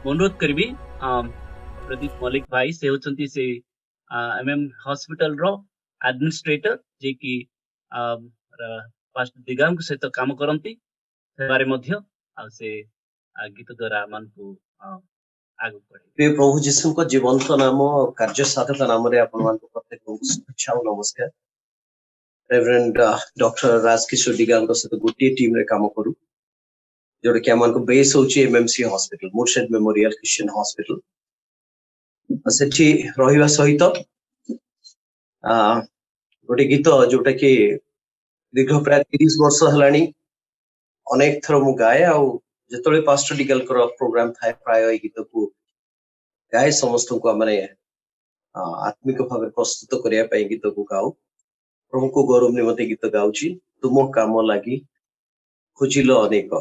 अनुरोध करी प्रदीप मल्लिक भाई से होचंती से एमएम हॉस्पिटल रो एडमिनिस्ट्रेटर जे कि पास्ट दिगांग सहित काम करती से बारे मध्य आ से गीत द्वारा मन को आगु बढ़े। प्रिय प्रभु जीशु को जीवंत नाम कार्य साधक नाम रे आपण मान प्रत्येक शुभेच्छा और नमस्कार। रेवरेंड डॉक्टर राजकिशोर डिगांग सहित गोटे टीम रे काम करू जोटा कि आम बेस होची MMC hospital Murshed memorial Christian hospital सेठी रहिबा सहित गोटे गीत जोटा कि दीर्घ प्राय 30 वर्ष हलानी अनेक थर मु गाए आ जेतले पास्टर डिगाल कर प्रोग्राम थाए प्राय ए गीत को गाए समस्त को माने आत्मिक भाव प्रस्तुत करिया पई गीत को गाओ प्रभु को गौरव निमते गीत गाउची तुम काम लागी खोजिलो अनेक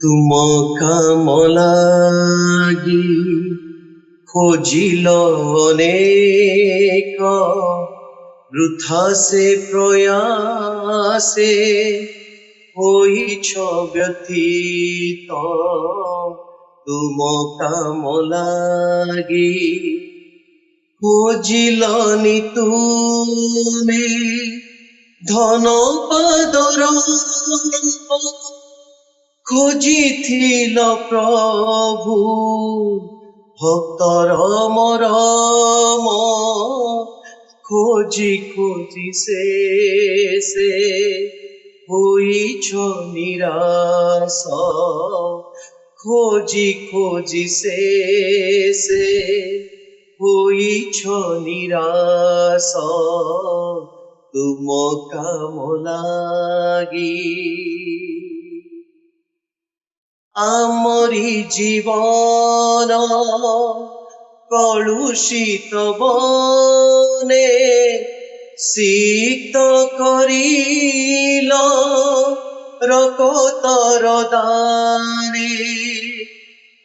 तुम काम लागी खोजिलो अनेक वृथा से प्रयासे होइछ व्यथित तुम काम लागी खोजिलनि तुमे धन पादर खोजिथिल प्रभु भक्तर मरम खोजी खोजी से होइछ निराश खोजी खोजी से होइछ निराश तुम काम लागी आमरी जीवन कलुषित बने सिक्त करिल रकतर दाने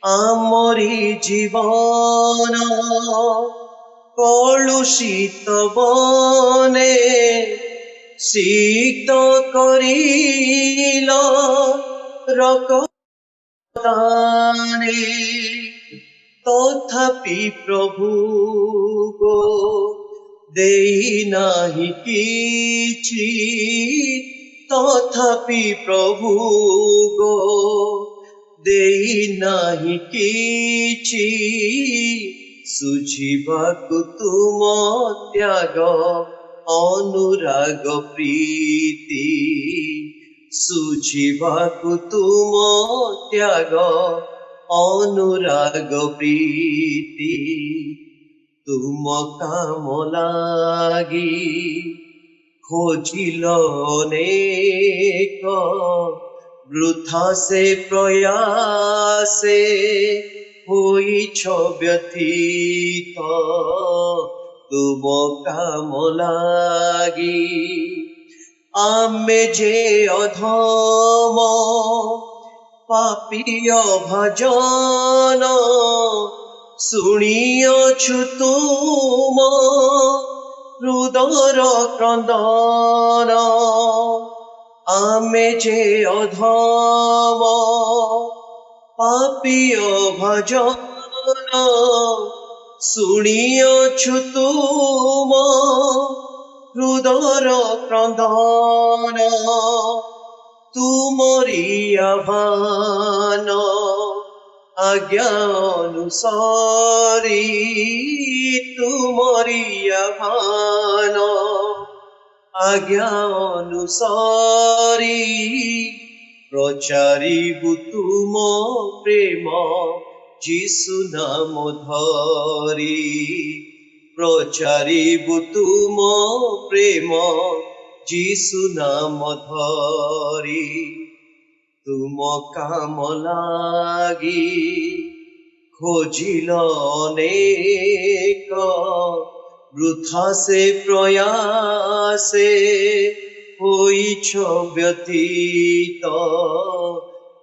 आमरी जीवन कलुषित बने सिक्त करिल रकतर दाने तथापि प्रभु गो देई नाही किछि तथापि प्रभु गो देई नाही किछि सुझिबाकु तुम त्याग अनुराग प्रीति सुझिबाकु तुम त्याग अनुराग प्रीति तुम काम लागी खोजिल अनेक वृथा से प्रयासे होइछ व्यथित तुम काम लागी आमे जे अधम पापीय भजन शुणियछु तुम हृदयर क्रंदन आमे जे अधम पापीय भजन शुणियछु तुम हृदयर क्रंदन तुमरी आह्वान आज्ञा अनुसारी तुमरी आह्वान आज्ञा अनुसारी प्रचारिबु तुम प्रेम जीशु नाम धरी प्रचारिबु तुम प्रेम जीशु नाम धरी तुम काम लागी खोजिल अनेक वृथा से प्रयासे होइछ व्यथित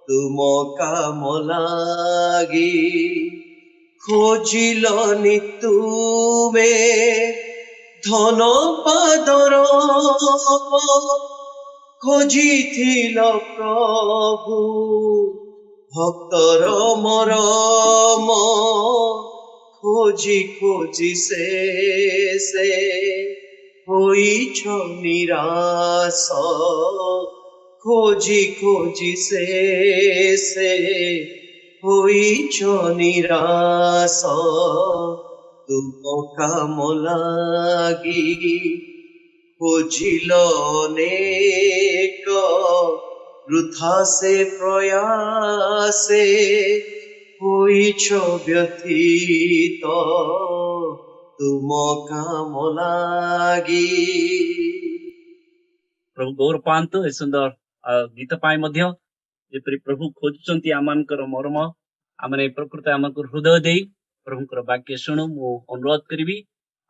तुम काम लागी खोजिलनि तुमे धन पादर खोजिथिल प्रभु ভক্তর মরম খোঁজি খোঁজি শেষে হইছ নিরাশ খোঁজি খোঁজি শেষে হইছ নিরাশ তুম কাম লাগি খোঁজিল অনেক বৃথা সে প্রয়াসে হইছ ব্যথিত তুম কাম লাগি। प्रभु गौर पांतु ए सुंदर गीत पाए मध्य जेपरि प्रभु खोजुचंती आमानकर मर्म आमने प्रकृत आमको हृदय देई प्रभुकर वाक्य शुणु मु अनुरोध करिबी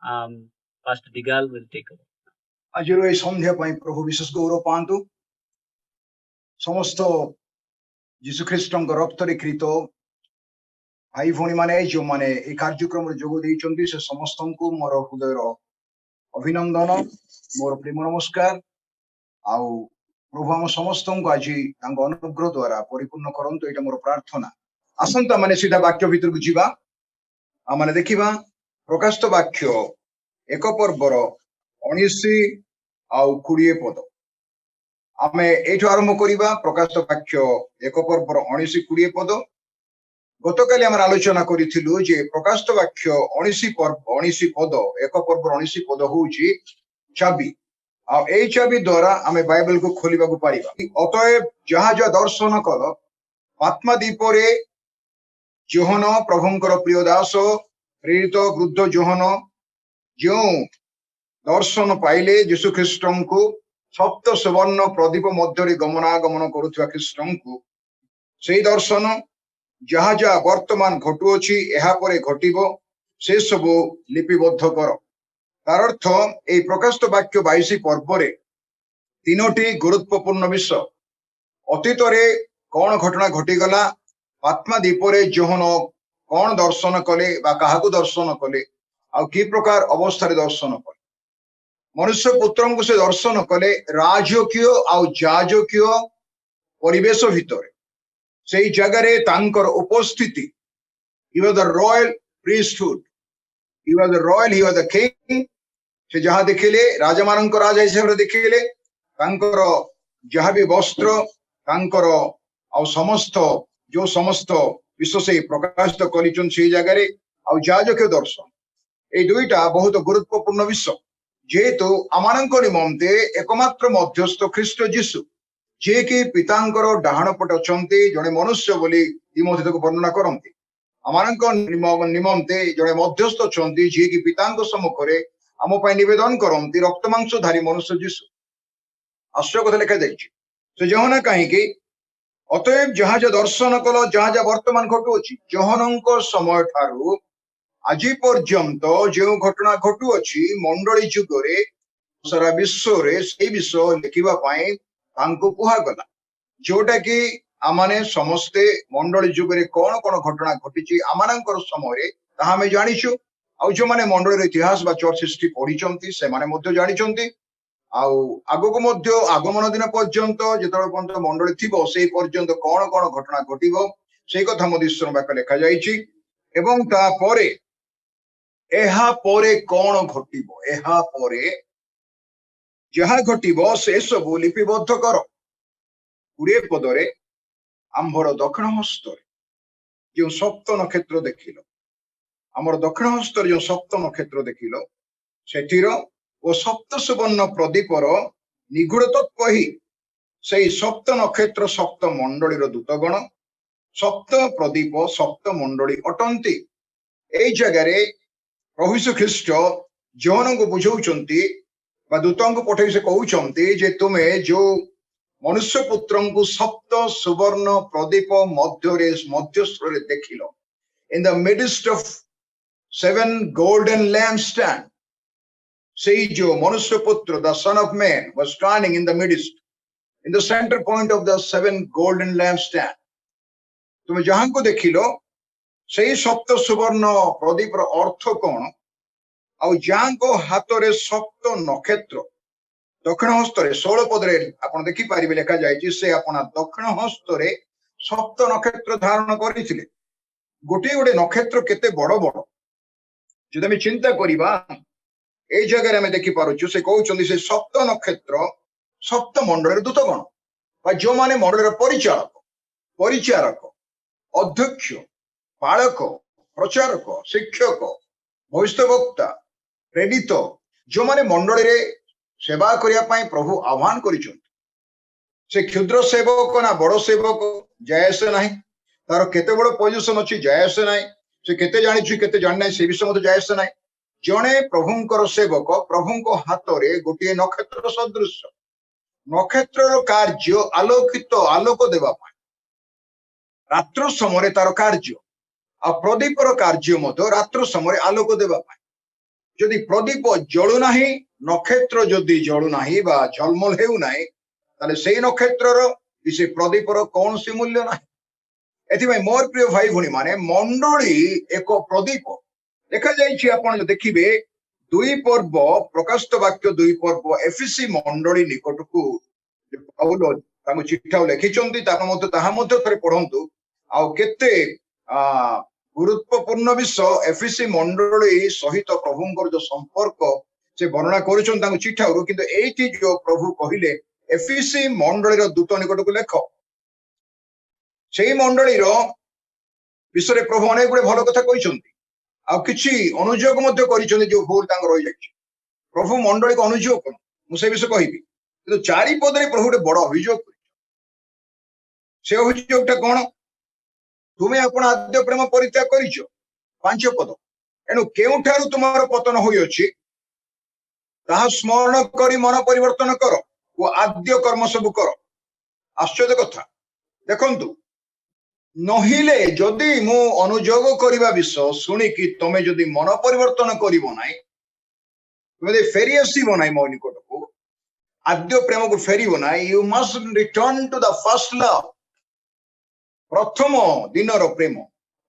पास्टर डिगाल विल टेक ओवर। आज सन्ध्या प्रभु विशेष गौरव पातु समस्त जीशुख्रीष्ट रक्त कृत भाई भौणी मैंने जो मैंने कार्यक्रम जोग देते से समस्त को मोर हृदय अभिनंदन मोर प्रेम नमस्कार आउ प्रभु आम समस्त को आज अनुग्रह द्वारा परिपूर्ण करंतु एटा मोर प्रार्थना। आसंता माने सीधा वाक्य भीतर को जीवा आम देखा प्रकाशित वाक्य एक पर्वर 19 आउ 20 पद आम ये आरंभ करवा। प्रकाशित वाक्य एक पर्वर 19 20 पद गतकाली आम आलोचना करूँ जे प्रकाशित वाक्य 19 पद एक पर्वर 19 पद हूँ चाबी आ चाबी द्वारा आम बाइबल को खोलिबा को पारिबा। अतएव जहाँ जहाँ दर्शन कल आत्मादीप जोहन प्रभुंकर प्रिय दास प्रेरित वृद्ध जोहन जो दर्शन पाइले जीशुख्रीष्ट को सप्त सुवर्ण प्रदीप मध्य गमनागमन करुवा ख्रीष्ट को से दर्शन जहाँ जहाँ वर्तमान घटुअछि एहा परे घटिबो से सब लिपिबद्ध कर। तार अर्थ ए प्रकाशित वाक्य 22 पर्वरे तीनोटी गुरुत्वपूर्ण विषय अतीत कौन घटना घटीगला आत्मादीपरे जोहन कौन दर्शन कले बा काहाकू दर्शन कले आ कि प्रकार अवस्था दर्शन कले मनुष्य पुत्र को से दर्शन कले राजकीय आउ जाजकीय परिवेश भितर से जगह तांकर उपस्थिति he was the royal priesthood, he was the royal, he was the king। से जहाँ देखिले राजा मान राजा हिसाब से देखिले तांकर जहाँ भी वस्त्र तांकर आउ समस्त जो समस्त विश्व से प्रकाशित करिचन से जगह आउ जाजकीय दर्शन ये दुईटा बहुत गुरुत्वपूर्ण विषय जेहेतु आमानंक निमंते एकमात्र मध्यस्थ ख्रीष्ट जीशु जे कि पितांकर डाहाण पटे अछंती जड़े मनुष्य बोली तिमोथी को वर्णना करती आमानंक निमंते जड़े मध्यस्थ अछंती जे कि पितांक सम्मुखरे आम निवेदन करती रक्तमांसधारी मनुष्य जीशु आश्चर्य कथा लिखा जाइए से जहना कहीं अतएव जहाँ जहाँ दर्शन कल जहाँ जहाँ वर्तमान घटुअछि जहनक समय ठारू आज पर्यंत जो घटना घटुअछि मंडली जुगरे सारा विश्व रे से विषय लिखिबा पाई तांको कुहागला जोटा कि आमाने समस्ते मंडली जुगरे कौन कौन घटना घटी आमानंकर समय ताहा आमे जानिछु आउ जो माने मंडली इतिहास बा चर्च हिस्ट्री पढ़ी से माने मध्य जानिछंती आउ आगको मध्य आगमन दिन पर्यंत जेतबे पर्यंत मंडली थिबो सेई पर्यंत कौन कौन घटना घटिबो सेई कथा मध्य ईश्वर वाक्य लिखा जाइछि एवं ता परे एहा परे कौन घटिबो एहा परे जहा घटिबो से सब लिपिबद्ध कर। 20 पदरे आंभर दक्षिण हस्तर जो सप्त नक्षत्र देखिल आमर दक्षिण हस्तर जो सप्त नक्षत्र देखिल सेठीर ओ सप्त सुवर्ण प्रदीपर निगूढ़ तत्व ही से सप्त नक्षत्र सप्त मंडलीर दूतगण सप्त प्रदीप सप्त मंडली अटंती। ए जगह प्रभु यीशु ख्रीष्ट जौन को बुझाउचंती बा दूतों को पठे से कहउचंती जे तुमे जो मनुष्य पुत्र को सप्त सुवर्ण प्रदीप मध्यस्थ देखिल in the midst of 7 golden lampstand से जो मनुष्य पुत्र the son of man was standing in the midst in the centre point of the 7 golden lampstand तुम जहां को देखिल से सप्त सुवर्ण प्रदीप अर्थ कौन आ जहां को हाथ रे सप्त नक्षत्र दक्षिण हस्तरे 16 पदरे आप देखिपारे लिखा जाए से अपना दक्षिण हस्तरे सप्त नक्षत्र धारण करथिले गोटे गोटे नक्षत्र केते बड़ बड़ जदि आम चिंता करिबा ए जगह आम देखि पारुछु से कहउछन्ती से सप्त नक्षत्र सप्त मंडल दूतगण बा जो माने मंडल परिचालक परिचारक अध्यक्ष पालक प्रचारक शिक्षक भविष्यवक्ता प्रेरित जो माने मंडल रे सेवा करिया पई प्रभु आह्वान करिछन्ति से क्षुद्र सेवक ना बड़ सेवक जायस नाही तार केते बड़ पोजिशन अछि जायस नाही से केते जानिछु केते जानि नाही से विषय मते जायस नाही जणे प्रभुंकर सेवक प्रभुंको हातरे गोटे नक्षत्र सदृश नक्षत्र कार्य आलोकित आलोक देवा पाई रात्र समय तार कार्य आ प्रदीपर कार्य मतो रात्र समय आलोक देवा पाई जदि प्रदीप जळु नाही नक्षत्र जदि जळु नाही बा झलमल हेउ नाही ताले सेही नक्षत्रर से प्रदीपर कौन सी मूल्य नाही एथिबाई मोर प्रिय भाई भणी माने मंडली एक प्रदीप देखा जाइछि आपण देखिबे दुई पर्व प्रकाशित वाक्य दुई पर्व एफिसी मंडली निकटकू पाउल तांको चिठा लिखिचंती ताको मते ताहा मते थरे पढंतु आउ केते गुरुत्वपूर्ण विषय एफिसी मंडली सहित प्रभुंकर जो संपर्क से वर्णना करूछन तांको चिठारु किंतु एठी जो प्रभु कहिले एफिसी मंडलीर दूत निकटकू लेख सेही मंडलीर विषय प्रभु अनेक गुडे भल कथा कहिसंती आ किछि अनुयोग मध्य करिसंती जो भूल तांको रहि जाछि प्रभु मंडली को अनुयोग कोन मु से विषय कहिबी किंतु चारि पदरे प्रभु गोटे बड़ अभियोग से अभियोगटा कोन तुमे आपण आद्य प्रेम परित्याग करिछो पांच पद एनु केउठारु तुमार पतन होई अछि ताहा स्मरण करी मन परिवर्तन कर ओ आद्य कर्म सब कर आश्चर्य कथा देखंतु नहिले जदि मु अनुयोग करिबा विषय सुनी कि तमे जदि मन परिवर्तन करिवो नाही तुमे फेरी आसीबो नाही मो निकटको आद्य प्रेम को फेरिबो नाही you must return to the first love प्रथम दिनर प्रेम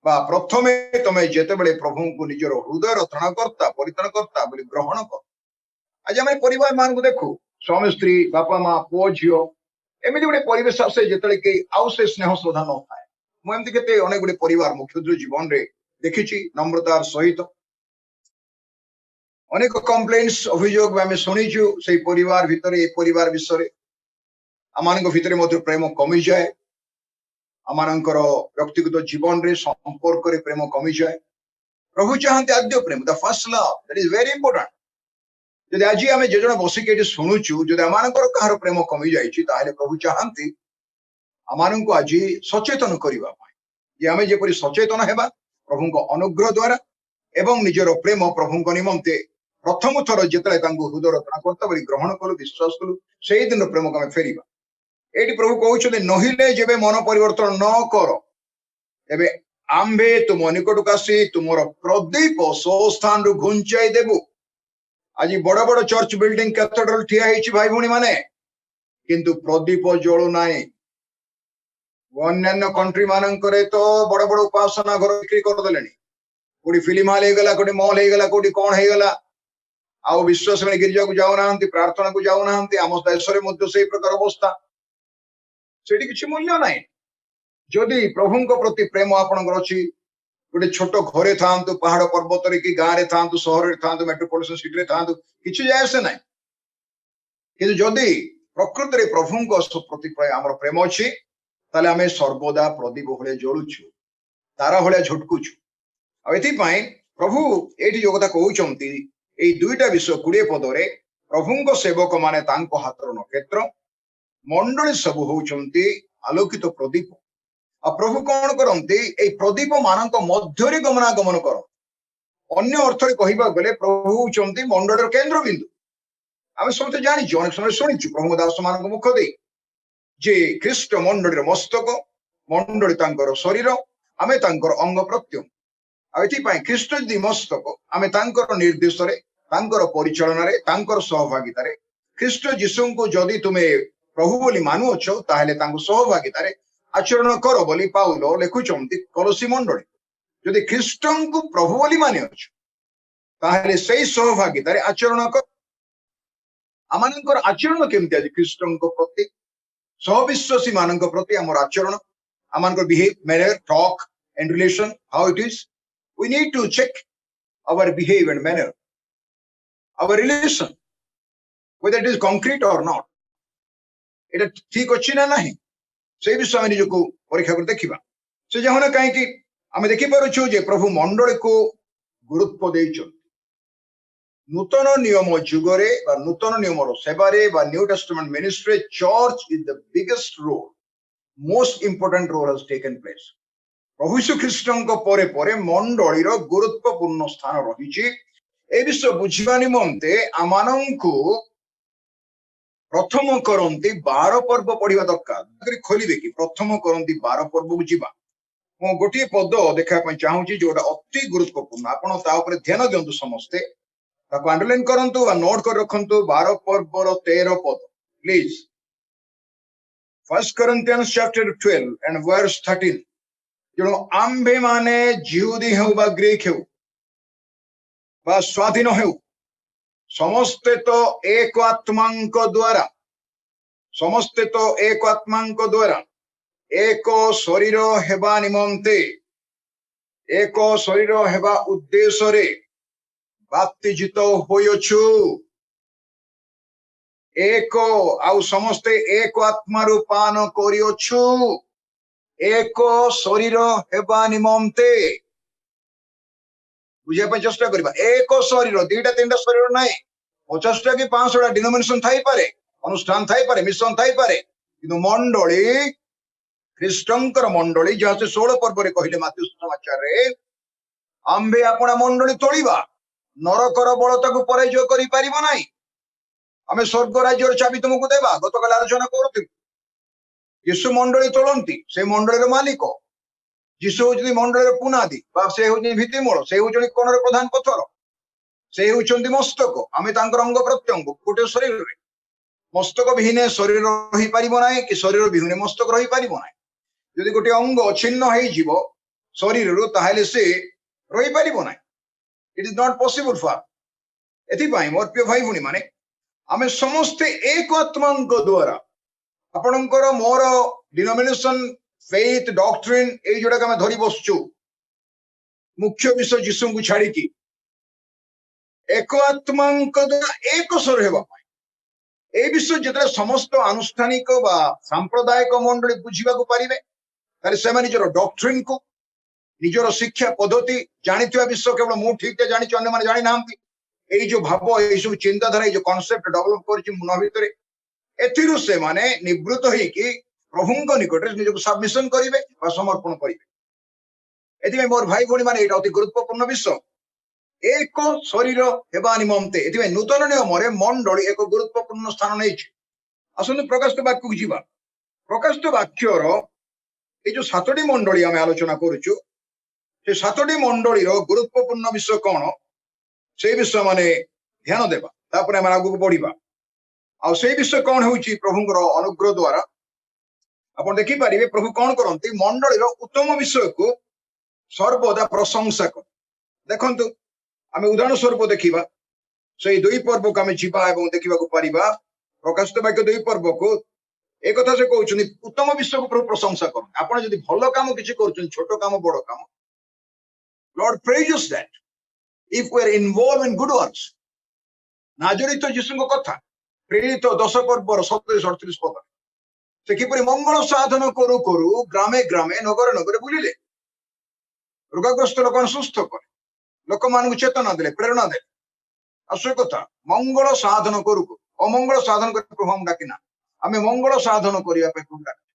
बा प्रथमे तमे जेतेबेले प्रभु को निजर हृदय त्राणकर्ता परित्राणकर्ता बोली ग्रहण कर आज आम परिवार मान को देखू स्वामी स्त्री बापा माँ पुओ झील एमती गोटे परिवेश आसे जिते कि आउ से स्नेह श्रद्धा न थाए मुझे केते अनेक गुटे परिवार मो क्षुद्र जीवन रे देखिछि नम्रतार सहित अनेक कंप्लेन्ट्स अभियोग आम शुणीचु से परिवार भितर ए परिवार विषय आम भितर मध्य प्रेम कमी जाए आम व्यक्तिगत जीवन रे संपर्क रे प्रेम कमी जाए प्रभु चाहते आद्य प्रेम the first love that is very important जदि आज आम जे जन बसिक शुणुचु जदि आम कहार प्रेम कमी जाए प्रभु चाहती आम को आज सचेतन करने आम जेपरी सचेतन हेबा प्रभु को अनुग्रह द्वारा एवं निजर प्रेम प्रभु को निमंते प्रथम थर जिते हृदय त्राणकर्ता बोली ग्रहण कलु विश्वास कलु से दिन प्रेम को आम फेरिबा एटी प्रभु कहते नहिले जेबे मन परिवर्तन न कर एबे आम्भे तुम निकटक आसी तुमर प्रदीप सो स्थान रु घुंचाई देबु आज बड़ बड़ चर्च बिल्डिंग कैथेड्रल ठिया होइछि भाई भणी माने किंतु प्रदीप जळु नाही अन्य कंट्री मानकरे तो बड़ बड़ उपासना घर बिक्री कर देलेनी कोडी फिल्म हॉल हेगला कोडी मॉल हेगला कोडी कोन हेगला आउ विश्वास में गिरजा को जाऊ नाहंती प्रार्थना को जाऊ नाहंती आम देश रे मध्य सेही प्रकार अवस्था सेठी किछि मूल्य नाही जदि प्रभु को प्रति प्रेम आपनकर अछि गोटे छोट घरे थांतु पहाड़ पर्वत रे कि गाँव रे थांतु शहर रे थांतु मेट्रोपोलिटन सिटी रे थांतु किछि जायस नाही किंतु जदि प्रकृति रे प्रभु को प्रति आमर प्रेम अछि ताले आमे सर्वदा प्रदीप भले जळुछु तारा भले झटकुछु आ एथि पई प्रभु एठी जो कथा कहउचंती एई दुईटा विषय 20 पदरे प्रभुंको सेवक माने तांको हातर नक्षत्र मंडली सब होउचंती आलोकित प्रदीप आ प्रभु कौन करंती ए प्रदीप मानक मध्यरे गमनागमन कर अन्य अर्थ रे कहिबा गले प्रभु होउचंती मंडलीर केंद्र बिंदु आमे समते जानि अनेक समय सुनिछु प्रभु दास मानक मुख दे जे ख्रीष्ट मंडलीर मस्तक मंडली तांकर शरीर आमे तांकर अंग प्रत्यंग आ एथि पई ख्रीष्ट दि मस्तक आमे तांकर निर्देश रे तांकर परिचालन रे तांकर सहभागिता रे ख्रीष्ट यीशु को जदि तुमे प्रभु बोली मानु अछो ताहेले तांको सहभागिता रे आचरण कर बोली पाउल लिखुचंती कलोसी मंडली जदि ख्रीष्ट को प्रभु बोली माने अछो ताहेले सेही सहभागिता रे आचरण कर आमानकर आचरण केमति आज ख्रीष्ट को प्रति सहविश्वासी मानक प्रति आमर आचरण amanko behave, manner, talk and relation, how it is. We need to check our behavior and manner, our relation, whether it is concrete or not. এটা ঠিক ଅଛି ନା ନାହିଁ সেই বিষয়ে ଆମେ ନିଜକୁ ପରୀକ୍ଷା କରି ଦେଖିବା। ସେ ଯାହା ନା କାହିଁକି ଆମେ ଦେଖିପାରୁଛୁ ଯେ ପ୍ରଭୁ ମଣ୍ଡଳୀକୁ ଗୁରୁତ୍ୱ ଦେଇଛନ୍ତି। ନୂତନ ନିୟମ ଯୁଗରେ ବା ନୂତନ ନିୟମର ସେବାରେ ବା new testament ministry church is the biggest role, most important role has taken place. ପ୍ରଭୁ ଯୀଶୁ ଖ୍ରୀଷ୍ଟଙ୍କ ପରେ ପରେ ମଣ୍ଡଳୀର ଗୁରୁତ୍ୱପୂର୍ଣ୍ଣ ସ୍ଥାନ ରହିଛି। ଏ ବିଷୟ ବୁଝିବା ନିମନ୍ତେ ଆମମାନଙ୍କୁ ପ୍ରଥମ କରନ୍ତି 12 ପର୍ବ ପଢିବା ଦରକାର। ଖୋଲିବେ କି ପ୍ରଥମ କରନ୍ତି 12 ପର୍ବକୁ ଯିବା। ମୁଁ ଗୋଟିଏ ପଦ ଦେଖିବା ପାଇଁ ଚାହୁଁଛି ଯୋଉଟା ଅତି ଗୁରୁତ୍ୱପୂର୍ଣ୍ଣ। ଆପଣ ତା ଉପରେ ଧ୍ୟାନ ଦିଅନ୍ତୁ ସମସ୍ତେ, ତାକୁ ଆଣ୍ଡରଲାଇନ କରନ୍ତୁ ବା ନୋଟ କରି ରଖନ୍ତୁ। 12 ପର୍ବର 13 ପଦ please. 1 Corinthians chapter 12 and verse 13। ତେଣୁ ଆମ୍ଭେ ମାନେ ଜିହୁଦୀ ହେଉ ବା ଗ୍ରୀକ ହେଉ ବା ସ୍ୱାଧୀନ ହେଉ, ସମସ୍ତେ ତ ଏକ ଆତ୍ମାଙ୍କ ଦ୍ୱାରା ଏକ ଶରୀର ହେବା ନିମନ୍ତେ, ଏକ ଶରୀର ହେବା ଉଦ୍ଦେଶ୍ୟରେ ବାପ୍ତିଜିତ ହୋଇଅଛୁ। ଏକ ଆଉ ସମସ୍ତେ ଏକ ଆତ୍ମାରୁ ପାନ କରିଅଛୁ, ଏକ ଶରୀର ହେବା ନିମନ୍ତେ। ବୁଝିବା ପାଇଁ ଚେଷ୍ଟା କରିବା। ଏକ ଶରୀର, 2-3ଟା ଶରୀର ନାହିଁ। 50ଟା କି 500ଟା ଡିନୋମିନେସନ ଥାଇପାରେ, ଅନୁଷ୍ଠାନ ଥାଇପାରେ, ମିଶନ ଥାଇପାରେ, କିନ୍ତୁ ମଣ୍ଡଳୀ, ଖ୍ରୀଷ୍ଟଙ୍କର ମଣ୍ଡଳୀ, ଯାହା ସେ 16 ପର୍ବରେ କହିଲେ ମାର୍କୋସ ସୁସମାଚାରରେ, ଆମ୍ଭେ ଆପଣା ମଣ୍ଡଳୀ ତୋଳିବା, ନରକର ବଳ ତାକୁ ପରାଜୟ କରିପାରିବ ନାହିଁ। ଆମେ ସ୍ୱର୍ଗ ରାଜ୍ୟର ଚାବି ତୁମକୁ ଦେବା। ଗତକାଲି ଆଲୋଚନା କରୁଥିଲୁ, ଯୀଶୁ ମଣ୍ଡଳୀ ତୋଳନ୍ତି, ସେ ମଣ୍ଡଳୀର ମାଲିକ। ଯୀଶୁ ହଉଛନ୍ତି ମଣ୍ଡଳୀର ପୁନାଦି ବା ସେ ହଉଛନ୍ତି ଭିତ୍ତିମୂଳ, ସେ ହଉଛନ୍ତି କୋଣର ପ୍ରଧାନ ପଥର, ସେ ହେଉଛନ୍ତି ମସ୍ତକ। ଆମେ ତାଙ୍କର ଅଙ୍ଗ ପ୍ରତ୍ୟଙ୍ଗ ଗୋଟେ ଶରୀରରେ। ମସ୍ତକ ବିହୀନ ଶରୀର ରହିପାରିବ ନାହିଁ, କି ଶରୀର ବିହୀନ ମସ୍ତକ ରହିପାରିବ ନାହିଁ। ଯଦି ଗୋଟେ ଅଙ୍ଗ ଛିନ୍ନ ହେଇଯିବ ଶରୀରରୁ, ତାହେଲେ ସେ ରହିପାରିବ ନାହିଁ। ଇଟ୍ ଇଜ ନଟ୍ ପସିବଲ ଫର୍। ଏଥିପାଇଁ ମୋର ପ୍ରିୟ ଭାଇ ଭଉଣୀ ମାନେ, ଆମେ ସମସ୍ତେ ଏକ ଆତ୍ମାଙ୍କ ଦ୍ୱାରା, ଆପଣଙ୍କର ମୋର ଡିନୋମିନେସନ, ଫେଥ୍, ଡକ୍ଟ୍ରିନ୍, ଏଇ ଯୋଉଟାକୁ ଆମେ ଧରି ବସୁଛୁ, ମୁଖ୍ୟ ବିଷୟ ଯୀଶୁଙ୍କୁ ଛାଡିକି ଏକ ଆତ୍ମାଙ୍କ ଦ୍ୱାରା ଏକ ଶରୀର ହେବା ପାଇଁ। এই ବିଷୟ ଯେତେବେଳେ ସମସ୍ତ ଆନୁଷ୍ଠାନିକ ବା ସାମ୍ପ୍ରଦାୟିକ ମଣ୍ଡଳୀ ବୁଝିବାକୁ ପାରିବେ, ତାହେଲେ ସେମାନେ ନିଜର ଡକ୍ଟ୍ରିନକୁ, ନିଜର ଶିକ୍ଷା ପଦ୍ଧତି ଜାଣିଥିବା ବିଷୟ କେବଳ ମୁଁ ଠିକରେ ଜାଣିଛି, ଅନ୍ୟମାନେ ଜାଣିନାହାନ୍ତି। ଏଇ ଯୋଉ ଭାବ, ଏଇ ସବୁ ଚିନ୍ତାଧାରା, ଏଇ ଯୋଉ କନସେପ୍ଟ ଡେଭଲପ କରିଛି ମନ ଭିତରେ, ଏଥିରୁ ସେମାନେ ନିବୃତ୍ତ ହେଇକି ପ୍ରଭୁଙ୍କ ନିକଟରେ ନିଜକୁ ସବମିଶନ କରିବେ ବା ସମର୍ପଣ କରିବେ। ଏଥିପାଇଁ ମୋର ଭାଇ ଭଉଣୀ ମାନେ, ଏଇଟା ଅତି ଗୁରୁତ୍ୱପୂର୍ଣ୍ଣ ବିଷୟ, ଏକ ଶରୀର ହେବା ନିମନ୍ତେ। ଏଥିପାଇଁ ନୂତନ ନିୟମରେ ମଣ୍ଡଳୀ ଏକ ଗୁରୁତ୍ୱପୂର୍ଣ୍ଣ ସ୍ଥାନ ନେଇଛି। ଆସନ୍ତୁ ପ୍ରକାଶିତ ବାକ୍ୟକୁ ଯିବା। ପ୍ରକାଶିତ ବାକ୍ୟର এই ଯୋଉ 7ଟି ମଣ୍ଡଳୀ ଆମେ ଆଲୋଚନା କରୁଛୁ, ସେ 7ଟି ମଣ୍ଡଳୀର ଗୁରୁତ୍ୱପୂର୍ଣ୍ଣ ବିଷୟ କଣ, ସେଇ ବିଷୟ ମାନେ ଧ୍ୟାନ ଦେବା। ତାପରେ ଆମେ ଆଗକୁ ବଢିବା। ଆଉ ସେଇ ବିଷୟ କଣ ହେଉଛି, ପ୍ରଭୁଙ୍କର ଅନୁଗ୍ରହ ଦ୍ୱାରା ଆପଣ ଦେଖିପାରିବେ ପ୍ରଭୁ କଣ କରନ୍ତି, ମଣ୍ଡଳୀର ଉତ୍ତମ ବିଷୟକୁ ସର୍ବଦା ପ୍ରଶଂସା କର। ଦେଖନ୍ତୁ, ଆମେ ଉଦାହରଣ ସ୍ୱରୂପ ଦେଖିବା, ସେଇ 2 ପର୍ବକୁ ଆମେ ଯିବା ଏବଂ ଦେଖିବାକୁ ପାରିବା। ପ୍ରକାଶିତ ବାକ୍ୟ 2 ପର୍ବକୁ ଏ କଥା ସେ କହୁଛନ୍ତି, ଉତ୍ତମ ବିଷୟକୁ ପ୍ରଭୁ ପ୍ରଶଂସା କରନ୍ତି। ଆପଣ ଯଦି ଭଲ କାମ କିଛି କରୁଛନ୍ତି, ଛୋଟ କାମ ବଡ କାମ, Lord praises that if we are involved in good works। ନାଜରିତ ଯୀଶୁଙ୍କ କଥା ପ୍ରେରିତ 10 ପର୍ବର 37-38 ପଦ, ସେ କିପରି ମଙ୍ଗଳ ସାଧନ କରୁ କରୁ ଗ୍ରାମେ ଗ୍ରାମେ ନଗର ନଗରେ ବୁଲିଲେ, ରୋଗଗ୍ରସ୍ତ ଲୋକମାନଙ୍କୁ ସୁସ୍ଥ କଲେ, ଲୋକମାନଙ୍କୁ ଚେତନା ଦେଲେ, ପ୍ରେରଣା ଦେଲେ। ଆଉ ସେ କଥା ମଙ୍ଗଳ ସାଧନ କରୁ କରୁ, ଅମଙ୍ଗଳ ସାଧନ କରି ପ୍ରଭୁ ଆମକୁ ଡାକିନା, ଆମେ ମଙ୍ଗଳ ସାଧନ କରିବା ପାଇଁ ପ୍ରଭୁ ଡାକିଲେ।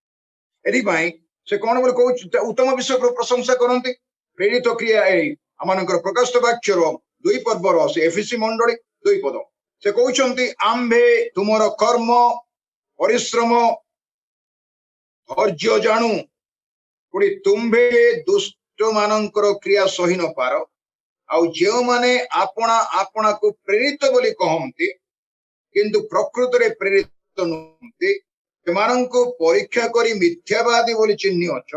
ଏଥିପାଇଁ ସେ କଣ ବୋଲି କହୁଛି, ଉତ୍ତମ ବିଷୟ ପ୍ରଶଂସା କରନ୍ତି। ପ୍ରେରିତ କ୍ରିୟା ଏଇ ଆମମାନଙ୍କର ପ୍ରକାଶିତ ବାକ୍ୟର 2 ପର୍ବର ସେ ଏଫେସୀ ମଣ୍ଡଳୀ 2 ପଦ, ସେ କହୁଛନ୍ତି, ଆମ୍ଭେ ତୁମର କର୍ମ, ପରିଶ୍ରମ, ଧୈର୍ଯ୍ୟ ଜାଣୁ, ପୁଣି ତୁମ୍ଭେ ଦୁଷ୍ଟ ମାନଙ୍କର କ୍ରିୟା ସହି ନ ପାର। ଆଉ ଯେଉଁମାନେ ଆପଣା ଆପଣାକୁ ପ୍ରେରିତ ବୋଲି କହନ୍ତି କିନ୍ତୁ ପ୍ରକୃତରେ ପ୍ରେରିତ ନୁହନ୍ତି, ସେମାନଙ୍କୁ ପରୀକ୍ଷା କରି ମିଥ୍ୟାବାଦୀ ବୋଲି ଚିହ୍ନିଅଛ।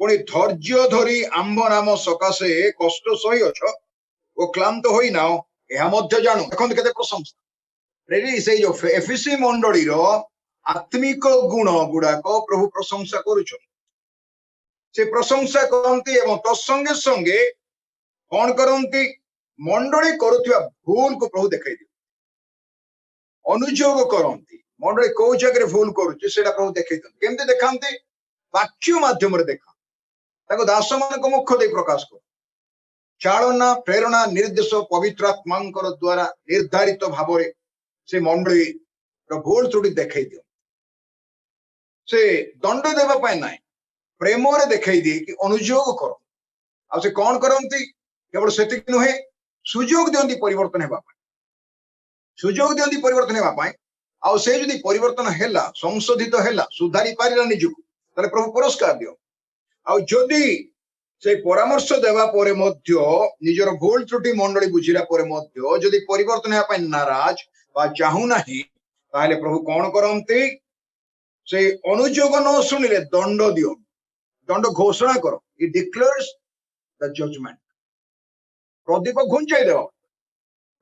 ପୁଣି ଧୈର୍ଯ୍ୟ ଧରି ଆମ୍ଭ ନାମ ସକାଶେ କଷ୍ଟ ସହିଅଛ ଓ କ୍ଳାନ୍ତ ହୋଇନାଅ, ଏହା ମଧ୍ୟ ଜାଣୁ। ଦେଖନ୍ତୁ କେତେ ପ୍ରଶଂସା। ସେଇ ଯୋଉ ଏଫେସୀ ମଣ୍ଡଳୀର ଆତ୍ମିକ ଗୁଣ ଗୁଡାକ ପ୍ରଭୁ ପ୍ରଶଂସା କରୁଛନ୍ତି। से प्रशंसा करती एवं तत्संगे संगे कौन करती मंडली करुवा भूल को प्रभु देखा दियो अनुयोग करती मंडली कौ जगह भूल करुचे प्रभु देखा केमती देखा वाक्य माध्यम देखा दास मान मुख दे प्रकाश कर चालना प्रेरणा निर्देश पवित्र आत्मा द्वारा निर्धारित भाव से मंडली भूल त्रुटि देखा दियो से दंड देवाई ना प्रेम देखा दिए कि अनुयोग कर आ से कौन करती केवल से नुहे सुजोग दियंती परिवर्तन होगापी सुजोग दियंती परिवर्तन होगापी आउ से जदि परिवर्तन है संशोधित है सुधारी पारा निजुक ताले प्रभु पुरस्कार दियो आउ जदि से परामर्श देवा परे मध्य निजर भूल त्रुटि मंडली बुझिला परे मध्य जदि परिवर्तन होगापी नाराज बा चाहू नाही ताले प्रभु कौन करती से अनुयोग न शुणिले दंड दियो दंड घोषणा करो इट डिक्लेयर्स द जजमेंट प्रदीप घुंचाई देव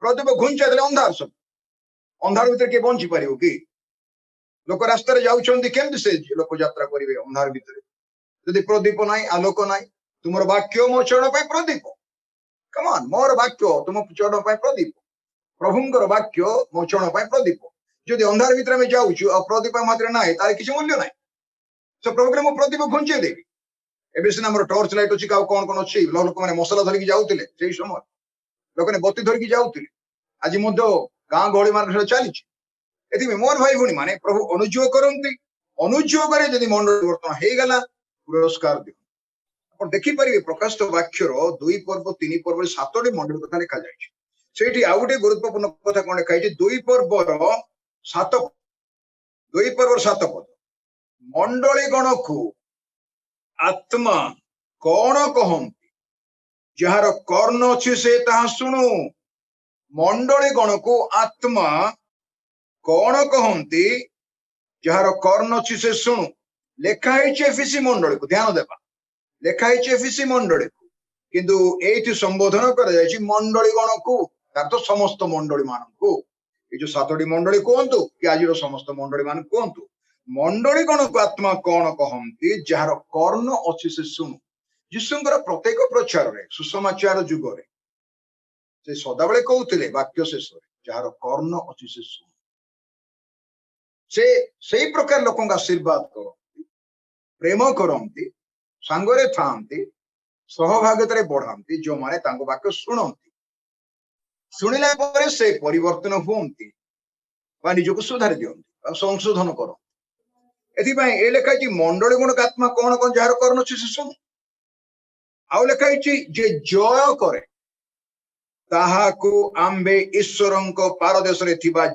प्रदीप घुंचाई देले अंधार सब अंधार भीतर के बंची पार कि लोक रास्ता जाऊँच से लोक यात्रा करेंगे अंधार भीतर यदि प्रदीप ना आलोक ना तुम वाक्य मो चरण प्रदीप कमान मोर वाक्य तुम चरण प्रदीप प्रभुंर वाक्य मो चरण प्रदीप जदि अंधार भीतर आम जाऊँ प्रदीप मात्र ना तार किसी मूल्य ना से प्रभु मो प्रदीप घुंचाई देवी एबे सिना हमर टॉर्च लाइट अछि कौन कौन अच्छी लोक मैंने मसला धरिकी जाऊले से समय लोक ने बत्ती धरिकी जाऊले आज गाँ गहली मान चली मोर भाई भूणी माने प्रभु अनुयोग करती अनुयोग जदि मंडल परिवर्तन हो गला पुरस्कार दियो देखिपारे प्रकाशित वाक्यर 2 पर्व 3 पर्व 7टी मंडल कथा लिखा जाए आउ गोटे गुरुत्वपूर्ण कथा कौन लिखाई 2 पर्वर 7 पद मंडली गण को आत्मा कौन कहती जार कर्ण अच्छी से ताहा शुणु मंडली गण को आत्मा कौन कहती जार कर्ण अच्छी से शुणु लेखाई एफिसी मंडली को ध्यान देवा लेखाई एफिसी मंडली को किंतु ये संबोधन कर मंडली गण को तो समस्त मंडली मान को ये 7टी मंडली कहतु कि आज समस्त मंडली मान कहतु मंडली गण को आत्मा कौन कहती जार कर्ण अच्छी से शुणु यीशुंकर प्रत्येक प्रचार रे सुसमाचार जुगरे से सदाबले कहते वाक्य शेष जार कर्ण अच्छी से शुणु से प्रकार लोक आशीर्वाद करती प्रेम करती सांगरे थांती सहभागिता बढ़ाती जो माने वाक्य शुणती शुणिला पर से परिवर्तन हुंती निजक सुधारी दिखती संशोधन करती ए लिखाई मंडली गुण आत्मा कौन कौन जार कर्ण अच्छी से शुणु आउ लिखाई जे जय करे ताहाकु आंबे ईश्वर पारदेश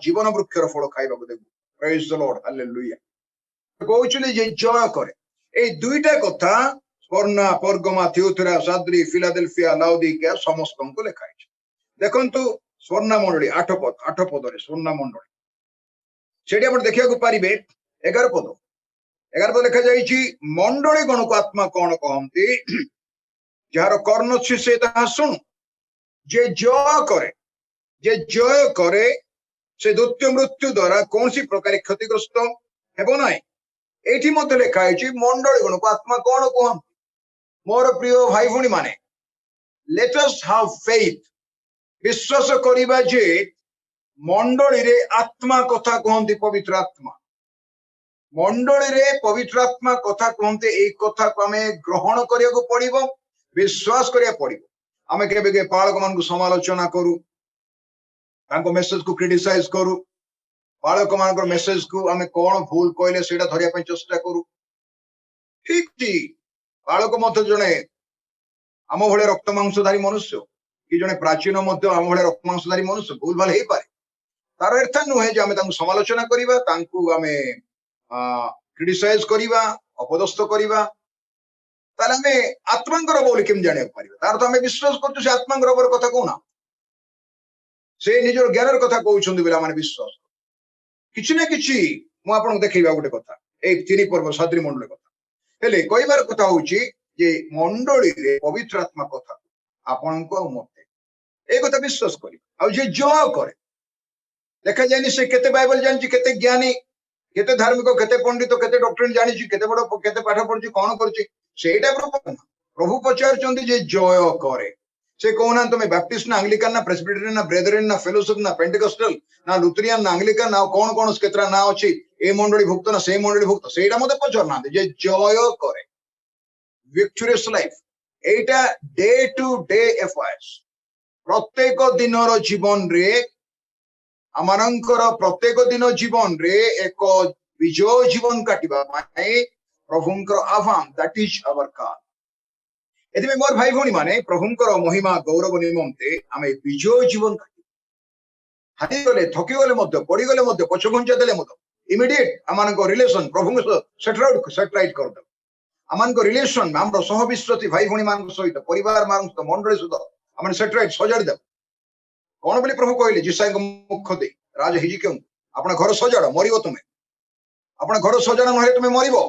जीवन वृक्षर फल खाइबा देबु प्रेज द लॉर्ड हालेलुया कहउछले जे जय करे ए दुईटा कथा स्मरणा परगमा थियोथरा साद्री फिलाडेल्फिया लाउदिकिया समस्त को लिखाई देखंतु स्वर्णा मंडली 8 पद रे स्वर्णा मंडली सेठी आपण देखिया को पारिबे 11 पद लिखा जाइछि मंडली गण को आत्मा कौन कहती जार कर्ण अच्छी से ताहा शुणु जे जय करे से द्वितीय मृत्यु द्वारा कौन सी प्रकार क्षतिग्रस्त हेबो ना एठी मते लिखाई मंडली गण को आत्मा कौन कहती मोर प्रिय भाई भूणी माने लेट अस हैव फेथ विश्वास करिबा जे मंडली रे आत्मा कथा कहती पवित्र आत्मा मंडली रे पवित्र आत्मा कथा कहते ए कथा को आमे ग्रहण करिया को पड़िबो विश्वास करिया पड़िबो आमे केबे के पालक मान को समालोचना करू तांको मेसेज को क्रिटिसाइज करू पालक मान को मेसेज को आमे कोन भूल कहले सेटा धरिया पय चेष्टा करू ठीक छी पालक मत जने आम भले रक्त मांसधारी मनुष्य कि जने प्राचीन मध्य आम भले रक्त मांसधारी मनुष्य भूल भाल हे पारे तार अर्थ नुहे जे आमे तांको समालोचना करिबा तांको आमे क्रिटिसाइज करिबा अपदस्थ करिबा ताले आमे आत्मांगर बोली केम जाने पारिबा तार तो आमे विश्वास करछु से आत्मांगर बर कथा कोना से निजर ज्ञानर कथा कहउछन्ती बेला माने विश्वास किछि ना किछि मु आपन देखैबा गोटे कथा ए 3 पर्व 7 मंडली कथा हेले कइबार कथा होउची जे मंडली रे पवित्र आत्मा कथा आपन को मते ए कथा विश्वास करी आ जे जो करे देखा जानी से केते बाइबल जानची केते ज्ञानी केते धार्मिक केते पंडित केते डॉक्टर जानी केते बड़ केते पाठ पढ़ी कौन करछि ସେଇଟା प्रभु पचार जे जय करे से कहना तुम्हें बैप्टिस्ट ना अंग्लिकन ना प्रेस्बिटेरियन ना ब्रेदरियन ना फेलोशिप ना पेंटिकस्टल ना लुथरियन ना अंग्लिकन ना कौन केतरा ना अछि ए मंडली भुक्त ना से मंडली भुक्त सेटा मते पचारना जे जय करे victorious life Etah day to day efforts प्रत्येक दिनर जीवन रे आमानंकर प्रत्येक दिन जीवन रे एक विजय जीवन काटिबा माने प्रभुंकर आह्वान दैट इज आवर कॉल एदिमे मोर भाई भौणी माने प्रभुंकर महिमा गौरव निमंते आमे विजय जीवन काटि हाथी गले थकी गले मध्य पड़ी गले मध्य पछघुंचा देले मध्य इमीडिएट आमानक रिलेशन प्रभुंक सेटराइट कर दे आमानक रिलेशन हमर सहविश्वासी भाई भौणी मान सहित परिवार मान सहित मंडली सहित आमन सेटराइट सजाड़ दे कौन बोली प्रभु कहले जिसाई को मुख दे राज हिजी क्यों अपना घर सजाड़ मरिबो तुमे अपना घर सजाड़ नहे तुमे मरिबो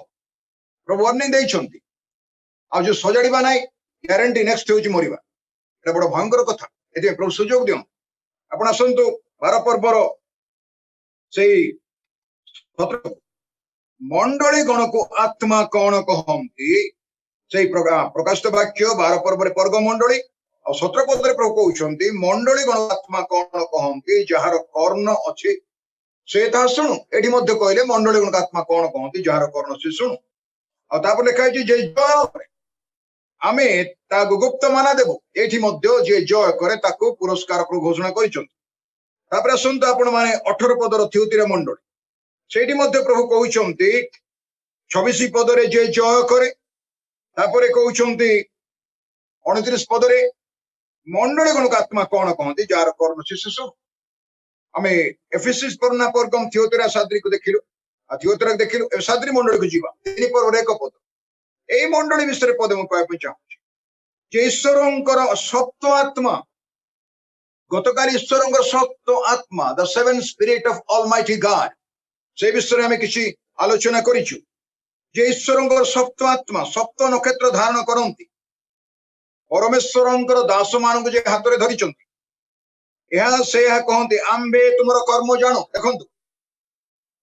प्रभु वार्निंग देइछंती आ जो सजाड़ीबा नाही ग्यारंटी नेक्स्ट होची मरिबा एटा बड़ भयंकर कथा एते प्रभु सुजोग दियो आपण असंतु 12 पर्वर सेई मंडली गण को आत्मा कौन कहंती सेई प्रकाशित वाक्य 12 पर्वर पर्ग मंडली और 17 पदरे प्रभु कहउछंती मंडली गण आत्मा कौन कहंती जहार कर्ण अछि से ता सुनु एठी मध्ये कहले मंडली गण आत्मा कौन कहंती जहार कर्ण से सुनु और तापर लिखा है जे जय आमे ताको गुप्त माना देबो एठी मध्ये जे जय करे ताको पुरस्कार प्रभु घोषणा करिछंती तापर सुनतो आपण माने 18 पदर थिउतिरे मंडली सेठी मध्ये प्रभु कहउछंती 26 पदरे जे जय करे तापर कहउछंती 29 पदरे मंडली गण आत्मा कौन कहंती जार कर्ण शिशु आमे एफेसिस परना परगम थियोतरा साद्री को देखिलु आ थियोतरा देखिलु ए साद्री मंडली को जीवा तिनि पर एक पद ए मंडली विषय पद म कहय चाहूछि जे ईश्वरंकर सत्व आत्मा गतकाल ईश्वरंकर सत्व आत्मा the seven spirit of almighty God से विषय में किछि आलोचना करिछु जे ईश्वरंकर सत्व आत्मा सप्त नक्षत्र धारण करंती परमेश्वरंकर दास मानक जे हाथ रे धरिचंती यह से यह कहंती आंबे तुमरो कर्म जानो देखंतु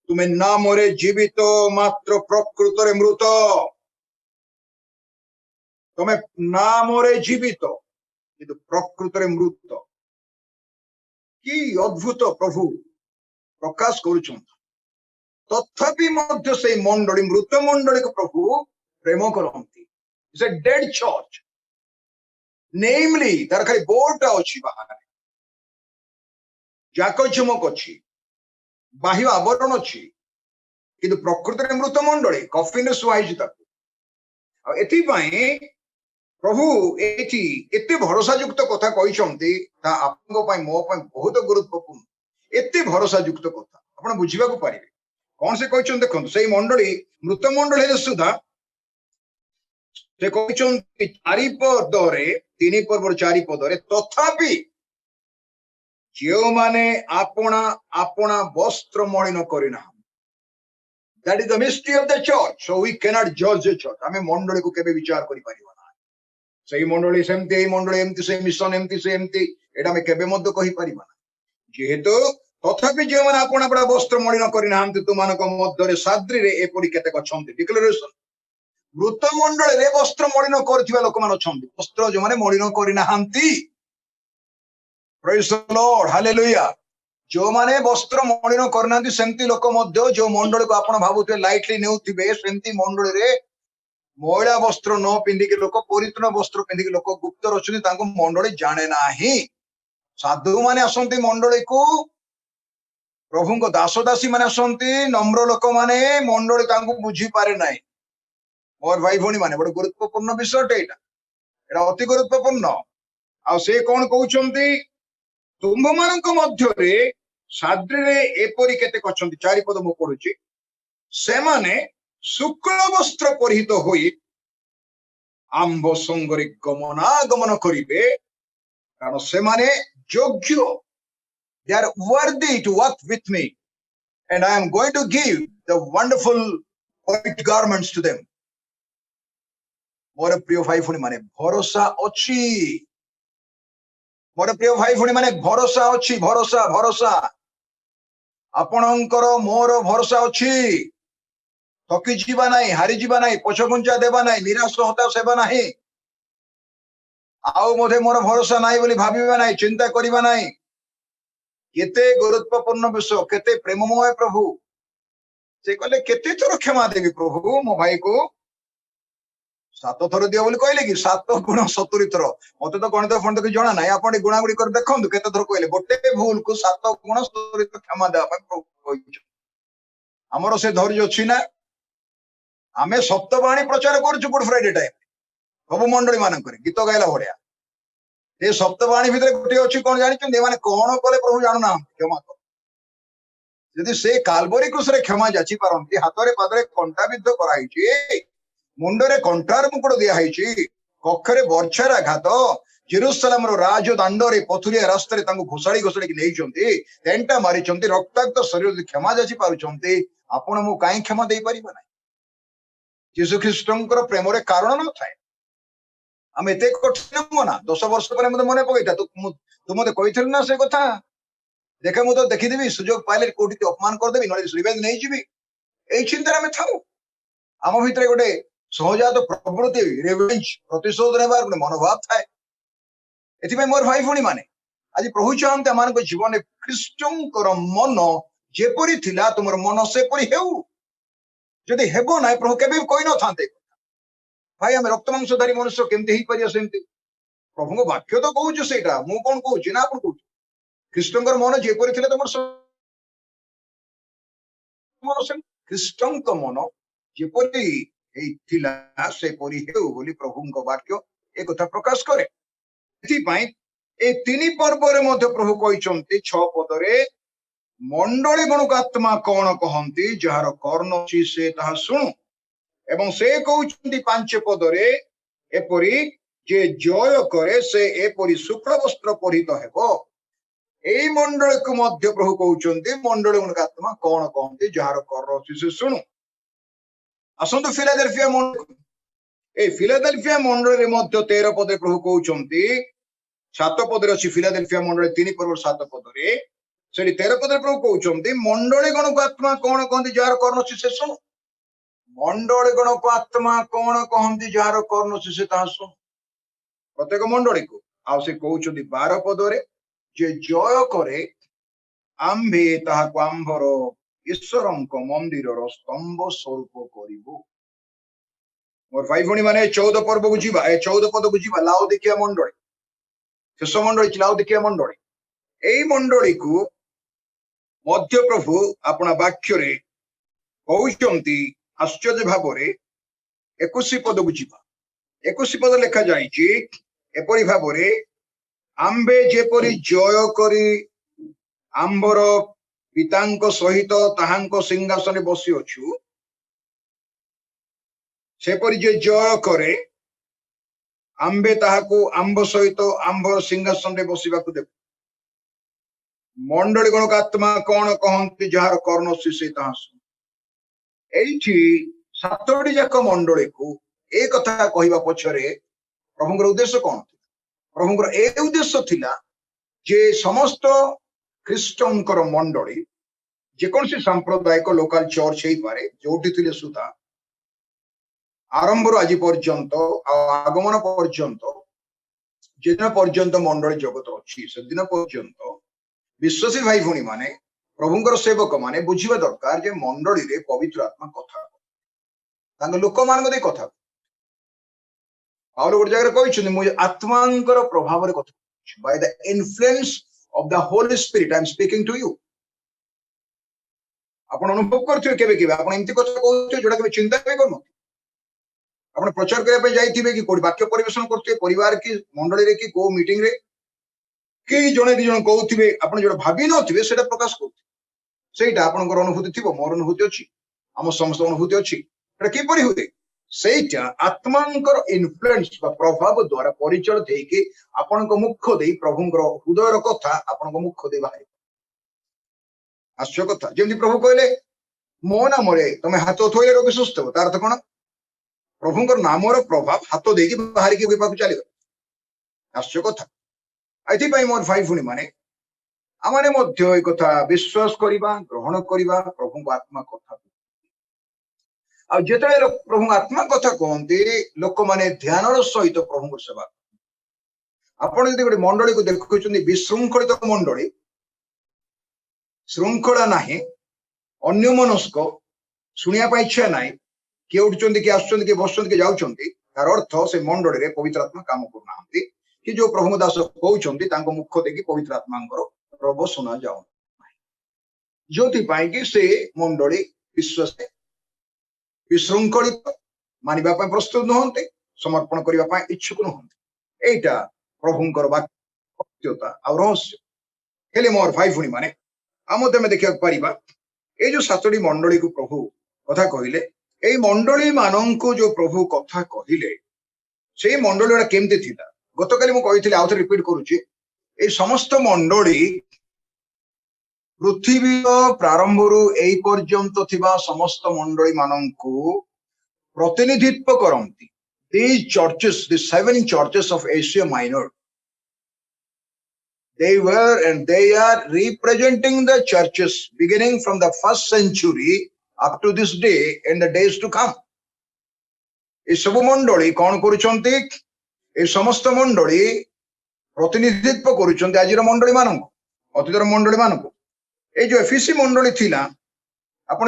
तुमे नामरे जीवित मात्र प्रकृत रे मृत तुमे नामरे जीवित किंतु प्रकृत रे मृत की अद्भुत प्रभु प्रकाश करूछंती तथापि मध्य से मंडली मृत मंडली को प्रभु प्रेम करंती इट्स अ डेड चर्च नेमली तार खाली बोर्डटा अछि बाहर जाको झुमक अछि बाह्य आवरण अछि किंतु प्रकृत रे मृत मंडली कफिन सुहाइछि ताको आ एथि पई प्रभु एथि एते भरोसा युक्त कथा कहिसंती ता आपनको पई मो पई बहुत गुरुत्वपूर्ण एते भरोसा युक्त कथा आपण बुझिबा को पारिबे कौन से कहिसं देखंतु सेई मंडली मृत मंडली रे सुधा से कहिसंती 4 पदरे 3 पर्वर 4 पदरे तथापि जो माने आपना आपना वस्त्र मलिन करिना that is the mystery of the church so we cannot जज द चर्च हमें मंडली को केबे विचार करि परिबा ना सेई मंडली सेमते ए मंडली एमती से मिशन एमती से एमती एटा में केबे मध्य कहि परिबा ना जेहेतु तथापि जो माने आपना बड़ा वस्त्र मलिन करिना हम तुमानक मध्य रे साद्री रे एपरि केते कछंती डिक्लेरेशन मृत मंडली रे वस्त्र मलिन करथिबा लोक मान छंती वस्त्र जो माने मलिन करिना हंती प्रेज द लॉर्ड हालेलुया जो माने वस्त्र मलिन करनांती सेंती लोक मध्य जो मंडली को आपण भाबुते लाइटली नेउथिबे सेंती मंडली रे महिला वस्त्र न पिंदी के लोक परित्रण वस्त्र पिंदी के लोक गुप्त रचनी तांको मंडली जाने नाही साधु माने असंती मंडली को प्रभु को दास दासी माने असंती नम्र लोक माने मंडली तांको बुझी पारे नाही मोर भाई भौणी माने बड़ गुरुत्वपूर्ण विषय एटा अति गुरुत्वपूर्ण आ से कोन कहउछंती तुम मानक मध्य रे साद्री रे एपरि केते कछंती 4 पद मो पढुची से माने शुक्ल वस्त्र परिहित होई आंब संगरे गमनागमन करिवे कारण से माने योग्य they are worthy to work with me and I am going to give the wonderful white garments to them मोर प्रिय भाई भौणी माने भरोसा अछि मोर प्रिय भाई भौणी माने भरोसा अछि भरोसा भरोसा आपणकर मोर भरोसा अछि थकी जीवा नहीं, हारी जीवा नहीं, पछघुंचा देवा नहीं, निराश हताश हेबा नहीं, आउ मोधे मोर भरोसा नहीं बोली भाबिबा नहीं, चिंता करिबा नहीं। केते गुरुत्वपूर्ण विषय, केते प्रेममय प्रभु। से कहले केते थोर क्षमा देवी प्रभु मो भाई को? 7 थर दियो बोली कहले कि 7 गुण 70 थर। मते तो गणित फंड के जना नाही, आपण गुणागुणी कर देखंतु केते थर कहले गोटे भूल को 7 गुण 70 थर क्षमा देबा ପାଇଁ प्रभु कहिछ। हमरो से धैर्य अछि ना? आमे सप्तवाणी प्रचार करछु गुड फ्राइडे टाइम सब मंडली मानक गीत गाइला भड़िया। ये सप्तवाणी भितर गोटे अच्छी कौन जानी माने कौन कले प्रभु जानू ना क्षमा कर। यदि से कालवरी क्रूसरे क्षमा जाची पारंती, हाथ रे पादरे कंटा विद्ध कराइछि, मुंडरे कंठार मुकुट दिया हैछि, कक्षरे बर्छार आघात, जेरुसलेम रो राज दांडरे पथुरिया रास्ता रे तांको घोषाड़ी घोषाड़ी कि नेइछंती, तेंटा मारिछंती, रक्ताक्त शरीर क्षमा जाची पारुछंती, आपण मु काई क्षमा देई परिबा नै? यीशु ख्रीष्टंकर प्रेम रे कारण न थाए। आम एते कठिन हो ना 10 वर्ष पर मन पकईता तू मत कही ना से कथा देखे मु तो देखीदेवी सुजोग पाइले कोठी अपमान करदेवी ना रिवेज नहीं जीवी ए चिंता में थाऊ। आम भितर गोटे सहजात प्रवृत्ति रिवेंज प्रतिशोध नेबार गोटे मनोभाव थाए। एथिबे मोर भाई भणी माने आज प्रभु चाहते आम जीवन ख्रीष्टंकर मन जेपरी थिला तुमर मन सेपरी हेउ। जदि हेबो ना प्रभु केबे कहि न थांते भाई आम रक्त मांसधारी मनुष्य केमती ही परिया सेमती प्रभु वाक्य तो कहूँ सेटा मु कौन कहूँ ना आप कहूँ ख्रीष्टंकर मन जेपरी थिले तुम मन से ख्रीष्टंक मन जेपरी थिला सेपरी हेउ बोली प्रभु वाक्य एक कथा प्रकाश करे। एथिपाई ए 3 पर्व रे मध्य प्रभु कहिसंती 6 पदरे मंडली गणक आत्मा कौन कहंती जार कर्ण अछि से ताहा सुनु। एवं से कहउछंती 5 पदरे एपरी जे जय करे से एपरी शुक्ल वस्त्र परिहित हेबो। एई मंडल को मध्य प्रभु कहउछंती मंडल गणक आत्मा कौन कहंती जार कर्ण अछि से सुनु। असंतु फिलाडेल्फिया मंडल ए फिलाडेल्फिया मंडल रे मध्य 13 पदरे प्रभु कहउछंती 7 पदरे अछि फिलाडेल्फिया मंडल 3 पर्व 7 पदरे सेठी 13 पदरे प्रभु कहउछंती मंडल गणक आत्मा कौन कहंती जार कर्ण अछि से सुनु। मंडल गणक आत्मा कौन कहंती जार कर्ण अछि से ताहा सुनु। प्रत्येक मंडली को आ से कहउछंती 12 पदरे जे जय करे आम्भे ताहाको आम्भर ईश्वरंक मंदिर रो स्तंभ स्वरूप करिबो। मोर भाई भणी माने 14 पर्व को जीवा ए 14 पद को जीवा लाउदिकिया मंडली शेष मंडली लाउदिकिया मंडली एई मंडली को मध्य प्रभु अपना वाक्य रे कहउछंती आश्चर्य भाव 21 पद को जीवा 21 पद लेखा जाइछि एपरि भाव आम्बे जेपरि जय करी आम्बर पितांक सहित ताहांक सिंहासन बसी अछु सेपरि जे जय करे आम्बे ताहाको आम्ब सहित आम्बर सिंहासन रे बसिबाकु देबो। मंडली गणक आत्मा कौन कहंती जार कर्ण अछि से ताहा सुनु। एइठी 7टी जाक मंडली को एक कथा कहवा पछरे प्रभुंकर उद्देश्य कौन था? प्रभुंकर ए उद्देश्य थिला जे समस्त ख्रीष्टंकर मंडली जेकोसी सांप्रदायिक लोकल चर्च हेई पारे जोटी थिले सुधा आरंभ आज पर्यंत आगमन पर्यंत जेदिन पर्यंत मंडली जगत अच्छी से दिन पर्यंत विश्वासी भाई भणी माने प्रभुंकर सेवक माने बुझिबा दरकार जे मंडली रे पवित्र आत्मा कथा लोक मान कथा पाउल गोटे जगह कहते मुझे आत्मांकर प्रभाव कथा by the influence of the holy spirit I am speaking to you. आपण अनुभव करथिबे केबे केबे आपण एमती कथा कहउथिबे जोडा केबे चिंता भी करनो आपण प्रचार करे पे जाइथिबे कि कोडी वाक्य परिवेशन करथिबे परिवार की मंडली रे कि को मीटिंग रे कि जने दि जन कहउथिबे आपण जोडा भाबी नथिबे सेटा प्रकाश करथिबे सेटा आपनकर अनुभूति थिबो मोर अनुभूति अछि हम समस्त अनुभूति अछि एटा कि परि हुए सेटा आत्मांकर इन्फ्लुएंस बा प्रभाव द्वारा परिचलित हेकि आपनक मुख देई प्रभुंकर हृदयर कथा आपनक मुख देई बाहर आश्चर्य कथा जेमति प्रभु कहले मो नामरे तमे हाथ थोइले रोगी सुस्थ हो तार अर्थ कोन प्रभुंकर नामर प्रभाव हाथ देकी बाहर की पाकु चली आश्चर्य कथा। एथि पई मोर भाई भुनी माने आमाने मध्य ए कथा विश्वास करिबा ग्रहण करिबा प्रभुंक आत्मा कथा आ जेतले प्रभु आत्मा कथा कहते लोक माने ध्यानर सहित प्रभु सेवा आपण यदि गोटे मंडली को देखुछन्ती विशृंखलित मंडली श्रृंखला नाही अन्यमनस्क शुणिया पाई इच्छा नाही किए उठुछन्ती कि आसुछन्ती कि बसुछन्ती कि जाउछन्ती तार अर्थ से मंडली रे पवित्र आत्मा काम करनांती कि जो प्रभु दास कहउछन्ती तांको मुख देखि पवित्र आत्मांकर प्रभु सुना जाउ जोति पाई कि से मंडली विश्वास विशृंखलित मानिबा पाई प्रस्तुत नहंते समर्पण करिबा पाई इच्छुक नहंते एटा प्रभुंकर वाक्यता आ रहस्य हेले मोर भाई भुणी माने आमते में देखिया परिबा ए जो सातोटी मंडली को प्रभु कथा कहिले ए मंडली माननकु जो प्रभु कथा कहिले से मंडली केमते थिला गतकाली मु कहिथिले आउथ रिपीट करूची ए समस्त मंडली पृथ्वी प्रारंभरु एई पर्यंत थिबा समस्त मंडली माननकु प्रतिनिधित्व करंती these churches the 7 churches of Asia Minor they were and they are representing the churches beginning from the first century up to this day and the days to come ए सब मंडली कौन करूछंती ए समस्त मंडली प्रतिनिधित्व करूछंती आजिर मंडली मानक अतीतर मंडली मानक ए जो एफिसी मंडली थिला आपण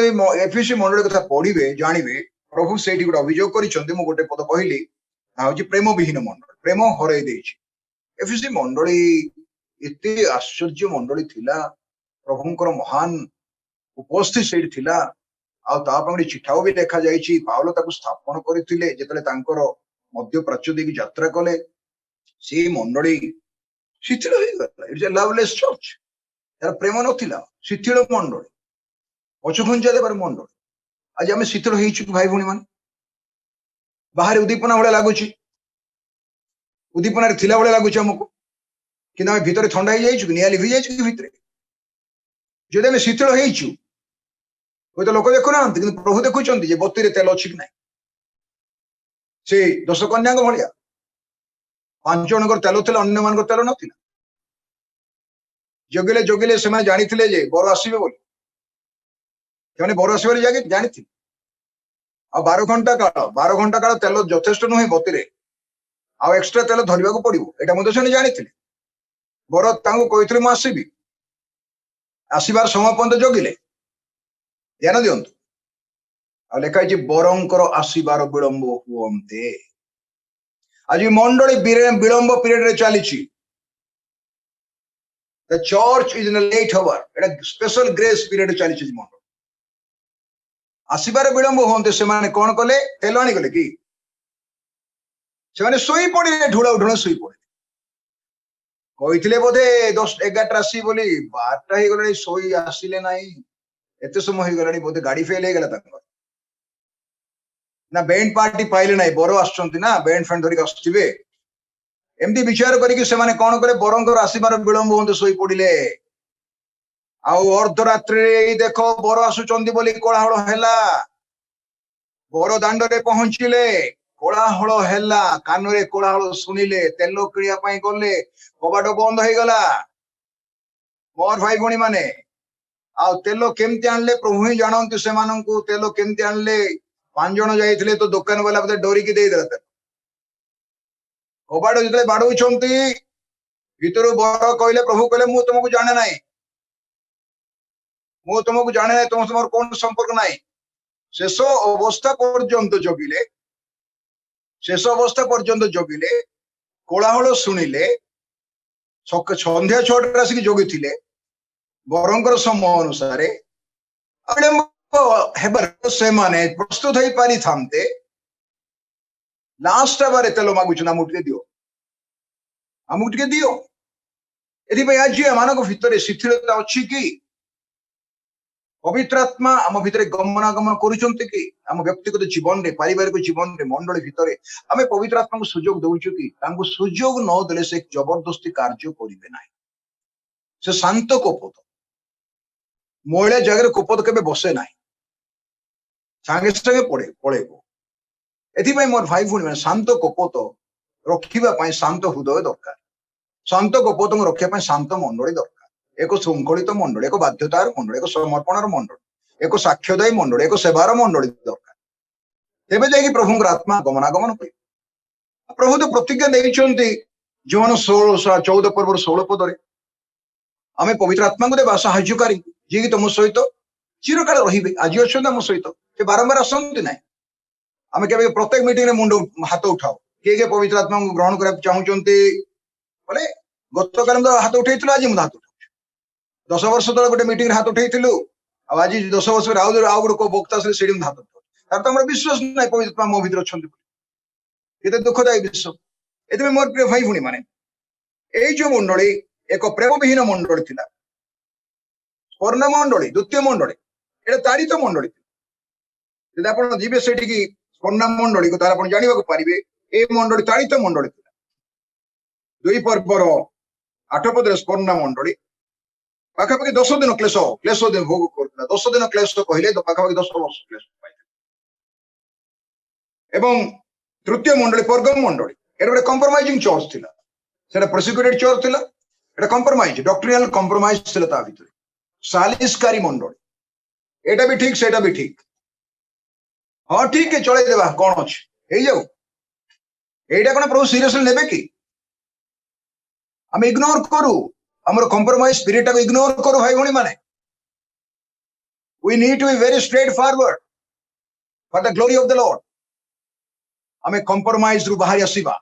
एफिसी मंडली कथा पढ़िबे जानिबे प्रभु सेठी गोटे अभियोग करिसंती मु गोटे पद कहली ताउची प्रेम विहीन मंडल प्रेम हरै देछि एफिसी मंडली इति आश्चर्य मंडली थिला प्रभुंकर महान उपस्थिति सेठी थिला आ ता पगडी चिठाओ भी देखा जाइछि पाउलो ताकु स्थापन करिथिले जेतले तांकर मध्य प्राच्य देकी यात्रा कले से मंडली शिथिल होई गला इट्स अ लवलेस चर्च तार प्रेम नथिला शिथिल मंडली पछुखुंजा देबार मंडली आज आम शीतल हो भाई भूणी मान बाहर उद्दीपना भाई लगुच उद्दीपन थिला भाई लगुच आमको कि भितर ठंडा हो जाइए निआ लिभि जाइए भितर जो आम शीतल हो तो लोक देखुना कि प्रभु देखुं बत्ती तेल अच्छी कि ना से 10 कन्या भाया 5 जन तेल थे अन्य मान तेल नाला जगिले जगिले से जानी बर आसबे बोली से बर आसबार जानी आ 12 घंटा काल तेल यथेष्ट नुहे बत्ती आ एक्सट्रा तेल धरवा पड़ो यहाँ से जानी बर कही मुझे आसबार समय पर्यंत जगिले ध्यान दिंतु आ लिखाई बरंकर आसबार विलंब हुए आज मंडली विलंब पीरियड चली the church is in late hour एटा स्पेशल ग्रेस पीरियड चली मंडल आसबार विलंब होते से कौन कले तेल आनीगले कि शोई पड़े ढूला ढूला शोई पड़े कही बोधे 10-11 आसी बोली 12टा हो गला शोई आसिले ना एत समय हो गला बोधे गाड़ी फेल हो गला ना बैंड पार्टी पाइले ना बर आसना बैंड फैंड धरिक आसवे एमती विचार करके कौन कले बरंकर आसबार विलंब होते शोई पड़े अर्धरात्रि देख बर आसुचंदी बोली कोलाहल हैला बर दांडरे पहुंचिले कोलाहल हैला कानरे कोलाहल सुनिले तेल किणिया पई गले कबाट बंद हो गला मोर भाई भणी माने आ तेल केमती आनले प्रभु ही जानंती से माननकु तेल केमती आनले 5 जन जाइथिले तो दुकान वाला बते डोरी की दे देला तेल कबाट जते बाडुचंती भीतर बर कहले प्रभु कहले मु तुमको जाने नाही मु तुमको जाने ना तुम तुम कौन संपर्क ना शेष अवस्था पर्यंत जगिले शेष अवस्था पर्यंत जगिले कोलाहल शुणिले संध्या 6टा आसिक जगी बरंकर समय अनुसार से माने प्रस्तुत हो पारि थांते लास्ट बारे तेल मागुच आमको टे दियो आमको टे दियो ये आज आम भितर शिथिलता अच्छी कि पवित्र आत्मा आम भितर गमनागमन करुचंती कि आम व्यक्तिगत जीवन रे पारिवारिक जीवन रे मंडली भितर आम पवित्र आत्मा को सुजोग दउछु कि तांको सुजोग न देले से जबरदस्ती कार्य करिवे नाही से शांत कोपत मोहले जगह कोपत केबे बसे नाही संगे संगे पड़ेबो एथि मोर भाई भूणी शांत कोपत रखिबा पई शांत हृदय दरकार शांत कोपत रखिबा पई शांत मंडली दरकार एक श्रृंखलित मंडल एक बाध्यतार मंडल एक समर्पणार मंडल एक साक्ष्यदायी मंडल एक सेवार मंडल दरकार तेबे जाइए प्रभु आत्मा गमनागमन कर प्रभु तो प्रतिज्ञा देइछन्ति जोन 14 पर्व 16 पदरे आमे पवित्र आत्मा को देबा साहाय्यकारी जे कि तुम सहित चिरकाल रहिबे आज अछन हम सहित से बारंबार आसंति नाही आमे केबे प्रत्येक मीटिंग रे मुंड हाथ उठाओ के पवित्र आत्मा को ग्रहण करबा चाहउचन्ति बोले गत काल में हाथ उठैथिलो आज हम हाथ उठाउ 10 वर्ष तले गोटे मीटिंग रे हाथ उठैथिलो आज 10 वर्ष रे आउ गोटे को वक्ता से सेडी हाथ उठाउ तार तो हमर विश्वास नाही पवित्र आत्मा मो भीतर छन्ति केते दुखदायी विश्व एते मोर प्रिय भाई भणी माने ए जो मंडली एक प्रेम विहीन मंडली थिला स्वर्ण मंडली द्वितीय मंडली एटा तारित मंडली यदि आपण जीवे सेठी की स्वर्ण मंडली को तार आपण जानिबा को पारिबे ए मंडली तारित मंडली थिला दुई पर्वर 8 पदरे स्वर्ण मंडली पाखापाखि 10 दिन क्लेश दिन भोग करथिला 10 दिन क्लेश कहले तो पाखापाखि 10 वर्ष क्लेश पाइथिला एवं तृतीय मंडली पर्गम मंडली एटा गोटे कंप्रोमाइजिंग चर्च थिला सेटा प्रोसिक्यूटेड चर्च थिला एटा कंप्रोमाइज डॉक्ट्रिनल कंप्रोमाइज थिला ता भितर सालिसकारी मंडली एटा भी ठीक सेटा भी ठीक हाँ ठीक है चले देबा कौन अछि हे जाऊ एटा कोन प्रभु सीरियसली नेबे की हम इग्नोर करू हमर कंप्रोमाइज स्पिरिट को इग्नोर करू भाई भणी माने we need to be very straight forward for the glory of the lord हमें कंप्रोमाइज रु बाहर आसीबा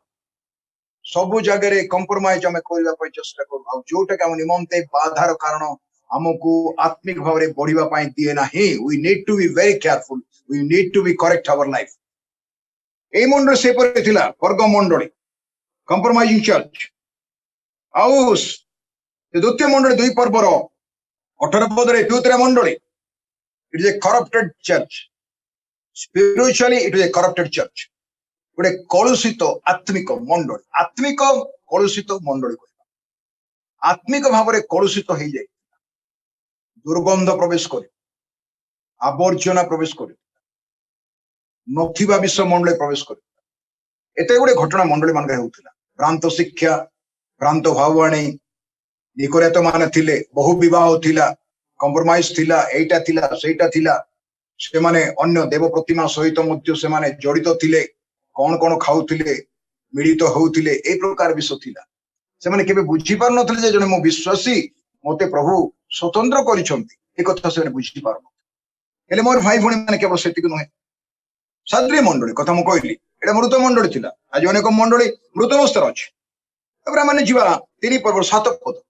सबु जगह रे कंप्रोमाइज हमें करबा पय चेष्टा करू आ जोटा के हम निमंते बाधार कारण हमको आत्मिक भाव रे बढ़िबा पय दिए नाही we need to be very careful we need to be correct our life ए मंडल से पर थिला पर्ग मंडली कंप्रोमाइजिंग चर्च आउस द्वितीय मंडली दुई पर्वर 18 पदरे द्वितीय मंडली it is a corrupted church spiritually it is a corrupted church गोटे कलुषित आत्मिक मंडली आत्मिक कलुषित मंडली आत्मिक भाव में कलुषित हो जाए दुर्गंध प्रवेश कर आवर्जना प्रवेश कर नथिबा विश्व मंडली प्रवेश कर एते गोटे घटना मंडली मान होता भ्रांत शिक्षा भ्रांत भाववाणी निकोरेत मान थिले बहु विवाह थिला कंप्रोमाइज थिला एटा थिला सेटा थिला से माने अन्य देव प्रतिमा सहित मध्य से माने जड़ित थिले कौन कौन खाऊले मिलित होउथिले ए प्रकार विषय थिला से माने केबे बुझी पार नथिले जे जने मो विश्वासी मते प्रभु स्वतंत्र करिसंती ए कथा से बुझी पार हेले मोर भाई भणी माने केवल सेतिक नहे साद्री मंडली कथा मो कहली एटा मृत मंडली थिला आज अनेक मंडली मृत अवस्था अछि तबरा माने जीवा 3 पर्व 7 पद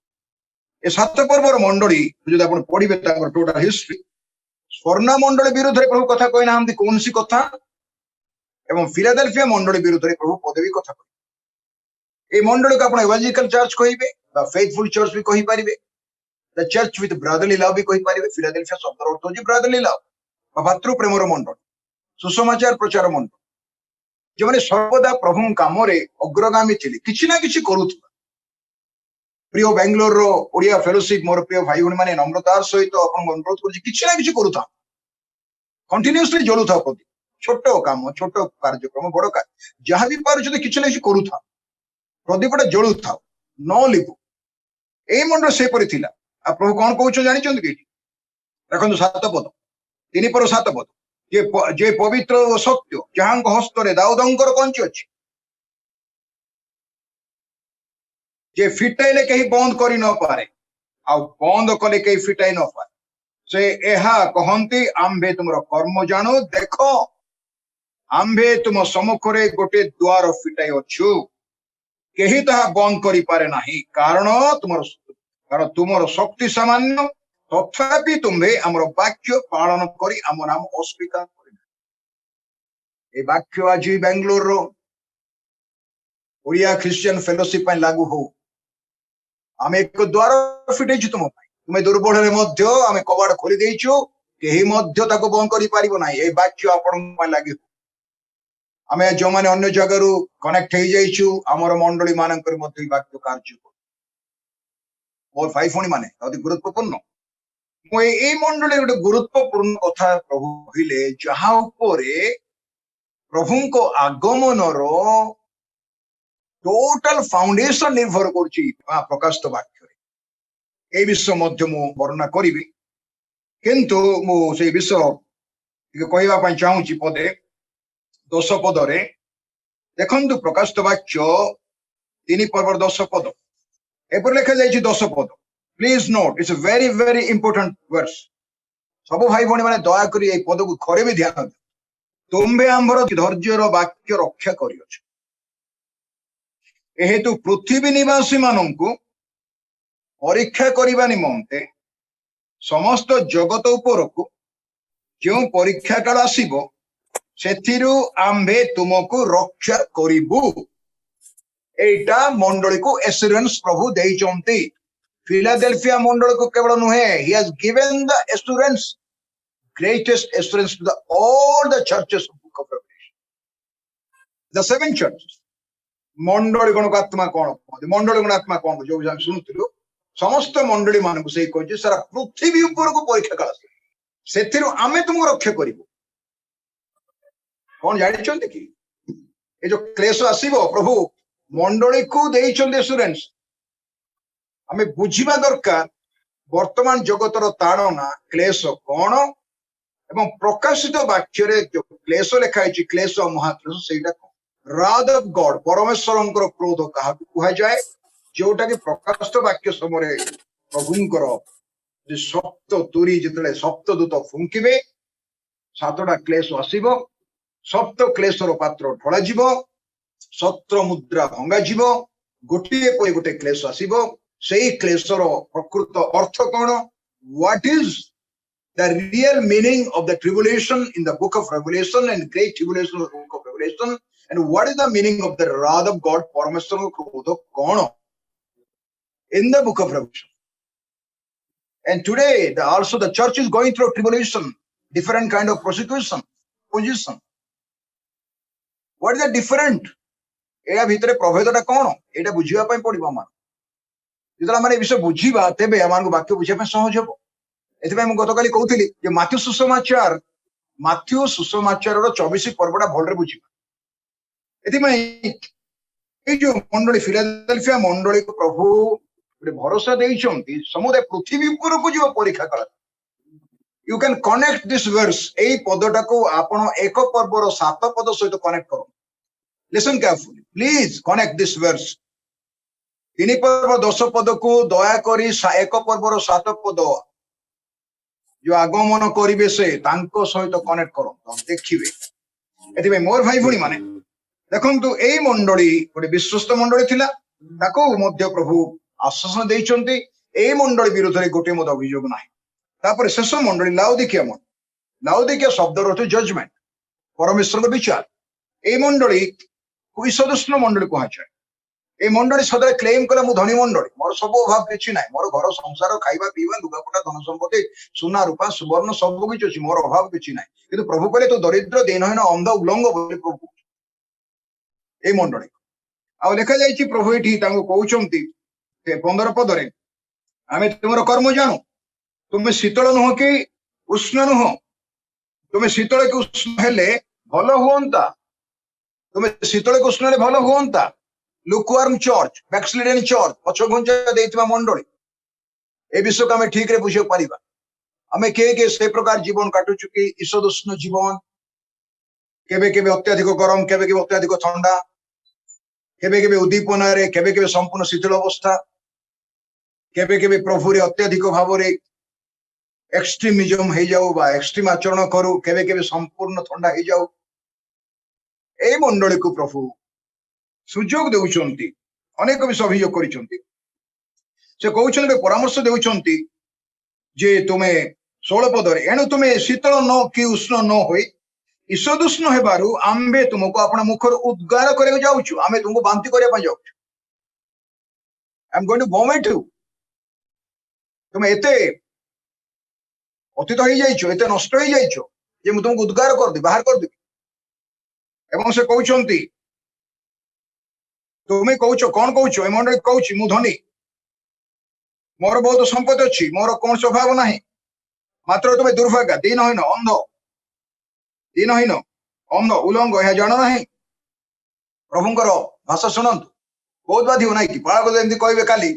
ए 7 पर्वर मंडली जदि आपण पढिबे ताकर टोटल हिस्ट्री स्वर्ण मंडली विरुद्ध रे प्रभु कथा कहना हमदी कोनसी कथा एवं फिलाडेल्फिया मंडली विरुद्ध रे प्रभु पदवी कथा कहले ए मंडली को आपण इवांजेलिकल चर्च कहिबे बा फेथफुल चर्च भी कहि परिबे the church with brotherly love भी कहि परिबे फिलाडेल्फिया शब्द अर्थ होजी ब्रदरली लव बा भातृ प्रेमर मंडल सुसमाचार प्रचार मंडल जो माने सर्वदा प्रभु काम रे अग्रगामी थिले किछि ना किछि करूथबा प्रिय बेंगलोर रो ओडिया फेलोशिप मोर प्रिय भाई भणी माने नम्रतार सहित आपण अनुरोध करछि किछि ना किछि करूथा कंटीन्यूअसली जलुथा प्रति छोट काम छोट कार्यक्रम बड़ कार्य जहां भी पार जदि किछि ना किछि करूथा प्रदीपटा जलुथा न लिपु ए मंडल से परि थिला आ प्रभु कोन कहउछ जानि चंद कि देखंतु 7 पद 3 पर 7 पद जे पवित्र और सत्य जहां हस्त रे दाऊदंकर कंची अछि जे फिटाइले कहीं बंद करी न पारे आ बंद कले कहीं फिटाई न पारे से एहा कहंती आंबे तुमरो कर्म जानो देखो आंबे तुम सम्मुखरे गोटे द्वार फिटाई अछु केही ताहा बंद करी पारे नाही कारण तुमरो शक्ति सामान्य तथापि तुम्हे आमर वाक्य पालन करी आम नाम अस्वीकार कर वाक्य आज बेंगलोर रो ओडिया क्रिश्चियन फेलोशिप लागू हो आम एक द्वार फिटे तुम तुम्हें दुर्बल मध्य आम कबाड़ खोली देइछु केही मध्य ताको बंद करि पारिबो नाही ए वाक्य आपण लागि आम जो माने अन्य जगह रु कनेक्ट हो जाइछु आमर मंडली मानकर मध्य वाक्य कार्य और भाई भणी माने अति गुरुत्वपूर्ण ए मंडली गोटे गुरुत्वपूर्ण कथा प्रभु कहले जहा उपरे प्रभु को आगमन रो टोटल फाउंडेशन निर्भर करछि प्रकाशित वाक्य ए विषय मध्य मु वर्णना करी किंतु मु से विषय कहवा चाहूँ पदे 10 ପଦରେ ଦେଖନ୍ତୁ ପ୍ରକାଶିତ ବାକ୍ୟ 3 ପର୍ବର 10 ପଦ ଏପରି ଲେଖାଯାଇଛି 10 ପଦ please note it's a very very important verse ସବୁ ଭାଇ ଭଉଣୀ ମାନେ ଦୟାକରି ଏଇ ପଦକୁ ଥରେ ବି ଧ୍ୟାନ ଦିଅ ତୁମ୍ଭେ ଆମ୍ଭର ଧୈର୍ଯ୍ୟର ବାକ୍ୟ ରକ୍ଷା କରିଅଛ ଏହେତୁ ପୃଥିବୀ ନିବାସୀ ମାନଙ୍କୁ ପରୀକ୍ଷା କରିବା ନିମନ୍ତେ ସମସ୍ତ ଜଗତ ଉପରକୁ ଯେଉଁ ପରୀକ୍ଷା କାଳ ଆସିବ ସେଥିରୁ ଆମ୍ଭେ ତୁମକୁ ରକ୍ଷା କରିବୁ ଏଇଟା ମଣ୍ଡଳୀକୁ ଏସୁରାନ୍ସ ପ୍ରଭୁ ଦେଇଛନ୍ତି ଫିଲାଡେଲଫିଆ ମଣ୍ଡଳୀକୁ କେବଳ ନୁହେଁ he has given the assurance greatest assurance to all the churches of book of Revelation the 7 churches ମଣ୍ଡଳୀ ଗଣକୁ ଆତ୍ମା କଣ କହନ୍ତି ମଣ୍ଡଳୀ ଗଣ ଆତ୍ମା କଣ ଯୋଉ ଆମେ ଶୁଣୁଥିଲୁ ସମସ୍ତ ମଣ୍ଡଳୀ ମାନଙ୍କୁ ସେଇ କହିଛି ସାରା ପୃଥିବୀ ଉପରକୁ ପରୀକ୍ଷା କାଳ ଆସିବ ସେଥିରୁ ଆମେ ତୁମକୁ ରକ୍ଷା କରିବୁ କଣ ଜାଣିଛନ୍ତି କି ଏ ଯୋଉ କ୍ଲେଶ ଆସିବ ପ୍ରଭୁ ମଣ୍ଡଳୀକୁ ଦେଇଛନ୍ତି ଏସୁରାନ୍ସ ଆମେ ବୁଝିବା ଦରକାର ବର୍ତ୍ତମାନ ଜଗତର ତାଡ଼ନା କ୍ଲେଶ କଣ ଏବଂ ପ୍ରକାଶିତ ବାକ୍ୟରେ ଯୋଉ କ୍ଲେଶ ଲେଖା ହେଇଛି କ୍ଲେଶ ମହାକ୍ଲେଶ ସେଇଟା କଣ wrath of God ପରମେଶ୍ୱରଙ୍କର କ୍ରୋଧ କାହାକୁ କୁହାଯାଏ ଯୋଉଟା କି ପ୍ରକାଶିତ ବାକ୍ୟ ସମୟରେ ପ୍ରଭୁଙ୍କର ଯେ ସପ୍ତ ତୁରୀ ଯେତେବେଳେ ସପ୍ତ ଦୂତ ଫୁଙ୍କିବେ 7ଟା କ୍ଲେଶ ଆସିବ ସପ୍ତ କ୍ଲେଶର ପାତ୍ର ଢଳାଯିବ ସତ୍ର ମୁଦ୍ରା ଭଙ୍ଗାଯିବ ଗୋଟିଏ ପରେ ଗୋଟେ କ୍ଲେଶ ଆସିବ ସେଇ କ୍ଲେଶର ପ୍ରକୃତ ଅର୍ଥ କଣ what is the real meaning of the tribulation in the book of Revelation and great tribulation of the book of Revelation and what is the meaning of the wrath of God ପରମେଶ୍ୱରଙ୍କ କ୍ରୋଧ କଣ in the book of Revelation and today also the church is going through tribulation different kind of persecution position what is the different ଏହା ଭିତରେ ପ୍ରଭେଦଟା କଣ ଏଇଟା ବୁଝିବା ପାଇଁ ପଡିବ ଆମର ଯେତେବେଳେ ଆମେ ଏ ବିଷୟ ବୁଝିବା ତେବେ ଆମମାନଙ୍କୁ ବାକ୍ୟ ବୁଝିବା ପାଇଁ ସହଜ ହେବ ଏଥିପାଇଁ ମୁଁ ଗତକାଲି କହୁଥିଲି ଯେ ମାଥ୍ୟୁ ସୁସମାଚାରର 24 ପର୍ବଟା ଭଲରେ ବୁଝିବା ଏଥିପାଇଁ ଏଇ ଯୋଉ ମଣ୍ଡଳୀ ଫିଲାଡେଲଫିଆ ମଣ୍ଡଳୀକୁ ପ୍ରଭୁ ଗୋଟେ ଭରସା ଦେଇଛନ୍ତି ସମୁଦାୟ ପୃଥିବୀ ଉପରକୁ ଯିବ ପରୀକ୍ଷା କାଳ you can connect this verse ଏଇ ପଦଟାକୁ ଆପଣ 1 ପର୍ବର 7 ପଦ ସହିତ କନେକ୍ଟ କରନ୍ତୁ listen carefully please connect this verse 3 ପର୍ବ 10 ପଦକୁ ଦୟାକରି 1 ପର୍ବର 7 ପଦ ଯୋଉ ଆଗମନ କରିବେ ସେ ତାଙ୍କ ସହିତ କନେକ୍ଟ କରନ୍ତୁ ଦେଖିବେ ଏଥିପାଇଁ ମୋର ଭାଇ ଭଉଣୀ ମାନେ ଦେଖନ୍ତୁ ଏଇ ମଣ୍ଡଳୀ ଗୋଟେ ବିଶ୍ୱସ୍ତ ମଣ୍ଡଳୀ ଥିଲା ତାକୁ ମଧ୍ୟ ପ୍ରଭୁ ଆଶ୍ୱାସନା ଦେଇଛନ୍ତି ଏଇ ମଣ୍ଡଳୀ ବିରୋଧରେ ଗୋଟେ ମଧ୍ୟ ଅଭିଯୋଗ ନାହିଁ ତାପରେ ଶେଷ ମଣ୍ଡଳୀ ଲାଉଦିକିଆ ଶବ୍ଦର ଅର୍ଥ ଜଜମେଣ୍ଟ ପରମେଶ୍ୱରଙ୍କ ବିଚାର ଏଇ ମଣ୍ଡଳୀ ଈଶଦୁଷ୍ଣ ମଣ୍ଡଳୀ କୁହାଯାଏ এই মন্ডলী সদায় ক্লেম কলে মু ধনী মন্ডলী মোর সবু অভাব কিছু নাই মোর ঘর সংসার খাইবা পিবা লুগাপটা ধন সম্পত্তি সোনা রূপা সুবর্ণ সবু কিছু আছে মোর অভাব কিছু নাই কিন্তু প্রভু কলে তো দরিদ্র দিনহীন অন্ধ উলঙ্গ বলে প্রভু এই মন্ডলী ଆଉ ଲେଖା ଯାଇଛି ପ୍ରଭୁ ଏଠି ତାଙ୍କୁ କହୁଛନ୍ତି 15 ପଦରେ ଆମେ ତୁମର କର୍ମ ଜାଣୁ ତୁମେ ଶୀତଳ ନୁହଁ କି ଉଷ୍ଣ ନୁହଁ ତୁମେ ଶୀତଳ କି ଉଷ୍ଣ ହେଲେ ଭଲ ହୁଅନ୍ତା ତୁମେ ଶୀତଳ କି ଉଷ୍ଣ ହେଲେ ଭଲ ହୁଅନ୍ତା lukewarm church backslidden church ପଛଘୁଞ୍ଚା ଦେଇଥିବା ମଣ୍ଡଳୀ ଏ ବିଷୟକୁ ଆମେ ଠିକରେ ବୁଝି ପାରିବା ଆମେ କିଏ ସେ ପ୍ରକାର ଜୀବନ କାଟୁଛୁ କି ଈଶଦୁଷ୍ଣ ଜୀବନ କେବେ କେବେ ଅତ୍ୟଧିକ ଗରମ କେବେ କେବେ ଅତ୍ୟଧିକ ଥଣ୍ଡା କେବେ କେବେ ଉଦ୍ଦୀପନାରେ କେବେ କେବେ ସମ୍ପୂର୍ଣ୍ଣ ଶୀତଳ ଅବସ୍ଥା କେବେ କେବେ ପ୍ରଭୁରେ ଅତ୍ୟଧିକ ଭାବରେ ଏକ୍ସଟ୍ରିମିଜମ ହେଇଯାଉ ବା ଏକ୍ସଟ୍ରିମ ଆଚରଣ କରୁ କେବେ କେବେ ସମ୍ପୂର୍ଣ୍ଣ ଥଣ୍ଡା ହେଇଯାଉ এই ମଣ୍ଡଳୀକୁ ପ୍ରଭୁ ସୁଯୋଗ ଦେଉଛନ୍ତି ଅନେକ ବିଷୟ ଅଭିଯୋଗ କରିଛନ୍ତି ସେ କହୁଛନ୍ତି ପରାମର୍ଶ ଦେଉଛନ୍ତି ଯେ ତୁମେ 16 ପଦରେ ଏଣୁ ତୁମେ ଶୀତଳ ନ କି ଉଷ୍ଣ ନ ହୋଇ ଈଶଦୁଷ୍ଣ ହେବାରୁ ଆମ୍ଭେ ତୁମକୁ ଆପଣ ମୁଖରୁ ଉଦ୍ଗାର କରିବାକୁ ଯାଉଛୁ ଆମେ ତୁମକୁ ବାନ୍ତି କରିବା ପାଇଁ ଯାଉଛୁ I am going to vomit you ତୁମେ ଏତେ ଅତୀତ ହେଇଯାଇଛ ଏତେ ନଷ୍ଟ ହେଇଯାଇଛ ଯେ ମୁଁ ତୁମକୁ ଉଦ୍ଗାର କରିଦେବି ବାହାର କରିଦେବି ଏବଂ ସେ କହୁଛନ୍ତି ତୁମେ କହୁଛ କଣ କହୁଛ ଏ ମଣ୍ଡଳୀ କହୁଛି ମୁଁ ଧନୀ ମୋର ବହୁତ ସମ୍ପତ୍ତି ଅଛି ମୋର କୌଣସି ଅଭାବ ନାହିଁ ମାତ୍ର ତୁମେ ଦୁର୍ଭାଗ୍ୟ ଦିନହୀନ ଅନ୍ଧ ଉଲଙ୍ଗ ଏହା ଜାଣ ନାହିଁ ପ୍ରଭୁଙ୍କର ଭାଷା ଶୁଣନ୍ତୁ ବହୁତ ବାଧି ନାହିଁ କି ପାଳକ ଯେମିତି କହିବେ କାଲି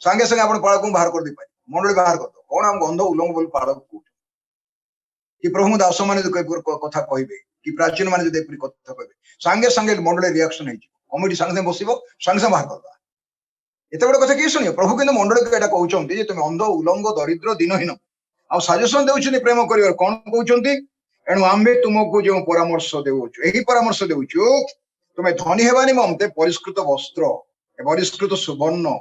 ସାଙ୍ଗେ ସାଙ୍ଗେ ଆପଣ ପାଳକଙ୍କୁ ବାହାର କରିଦେଇପାରିବେ ମଣ୍ଡଳୀ ବାହାର କରିଦେବ କଣ ଆମକୁ ଅନ୍ଧ ଉଲଙ୍ଗ ବୋଲି ପାଳକ କହୁଛ कि प्रभु दास मैंने कथा कहे कि प्राचीन मैंने कथा कहे सांगे सांगे मंडल रिएक्शन कमिटी सांगे बसब सांगे सांगे बाहर करवा एत बड़े कथा किए शुण प्रभु कि मंडल को यहाँ कहते तुम अंध उलंग दरिद्र दिनहीन आ सजेसन दे प्रेम कर कौन कहते एणु आम्भे तुमको जो परामर्श देउछु एही परामर्श देउछु तुम्हें धनी हेबा निमंते परिष्कृत वस्त्र परिष्कृत सुवर्ण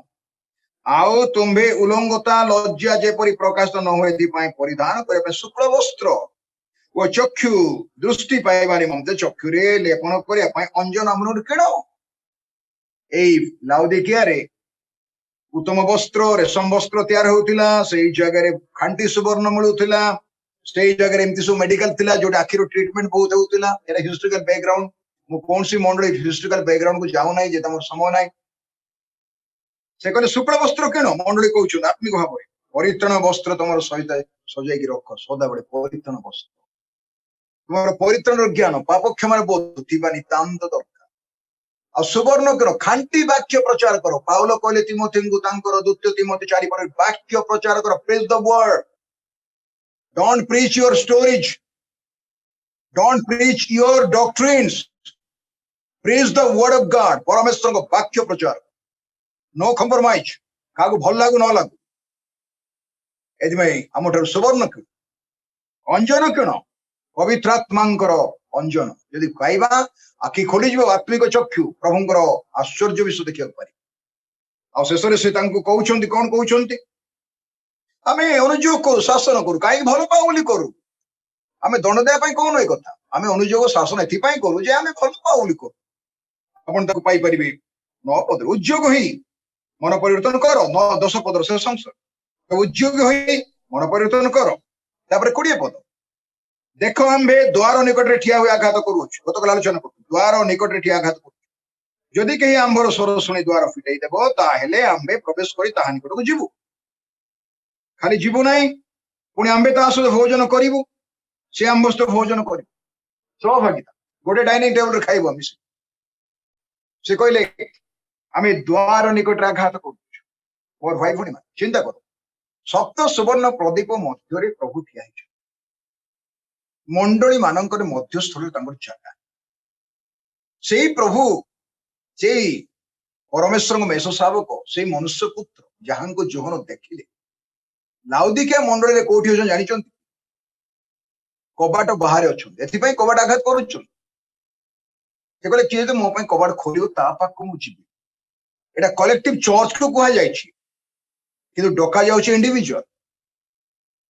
आउ तुम्भे उलंगता लज्जा जेपरी प्रकाशित न हो एथिपाई परिधान करबे शुक्ल वस्त्र ओ चक्षु दृष्टि पाइबा निमंते चक्षुरे लेपन करिया पाई अंजन अमृत किण एई लाउदिकिया रे उत्तम वस्त्र रेशम वस्त्र तैयार होतिला सेई जगह रे खांटी सुवर्ण मिलुतिला से जगह एमती सब मेडिकल थिला जो आखिर ट्रीटमेंट बहुत होतिला एरा हिस्टोरिकल बैकग्राउंड मु कौन सी मंडली हिस्टोरिकल बैकग्राउंड को जाऊ नाही जे तमर समय नाही से कहले शुक्ल वस्त्र केन मंडली कहउछु आत्मिक भाव परित्रण वस्त्र तमर सहित सजाई की रख सदा बड़े परित्रण वस्त्र तुमर परित्रण ज्ञान पाप क्षमा बोध थिबा नितांत दरकार आ सुवर्ण केन खांटी वाक्य प्रचार करो पाउल कहले तिमोथी को तांकर द्वितीय तिमोथी 4 पर वाक्य प्रचार करो praise the word Don't preach your stories. Don't preach your doctrines. Preach the word of God. परमेश्वर को वाक्य प्रचार. No compromise. कागो भल लागू न लागू. एदि में हमटर सुवर्ण के अंजन केन पवित्र आत्मांकर अंजन यदि पाइबा आखि खोली जबो आत्मिक चक्षु प्रभुंकर आश्चर्य विषय देखिया पारि. आ शेषरे से तांको कहउछन्ति कोन कहउछन्ति आमे अनुयोग करू शासन करू कहीं भल पाऊ बोली करू आमे दंड देया कौन ये कथा आमे अनुयोग शासन एथिपाई करू जे आमे भल पाऊ बोली करू आपण ताको पाई परिबे 9 पद उद्योग ही मन परिवर्तन कर 10 पद से संसार उद्योग ही मन परिवर्तन कर तापर 20 पद देख आम्भे द्वार निकट रे ठिया हुए आघात करू गतकाल आलोचना करू द्वार निकट रे ठिया आघात करू जदि कहीं आंभर स्वर शुणी द्वार फिटाई देबो ताहेले आम्भे प्रवेश करी ताहा निकट को जीवु खाली जीवु नहीं पुणी आम्बे ता सहित भोजन करू से आम्भ सहित भोजन कर सहभागिता गोटे डाइनिंग टेबल खाइब मिस से कहले आम द्वार निकट आघात कर भाई भणी चिंता कर सप्त सुवर्ण प्रदीप मध्य प्रभु ठिया मंडली मानक मध्यस्थल जगह से प्रभु से परमेश्वर मेष शावक से मनुष्य पुत्र जहां को जोहन देखिले लाउदिकिया मंडली रे कोठी होछन जानिचन कबाट बाहर अछन एथिपई कबाट आघात करूछन से कहले किए तो मो पई कबाट खोलियो ता पाक मु जिबी एटा कलेक्टिव चर्च को कुहा जायछि किंतु डका जाउछि इंडिविजुअल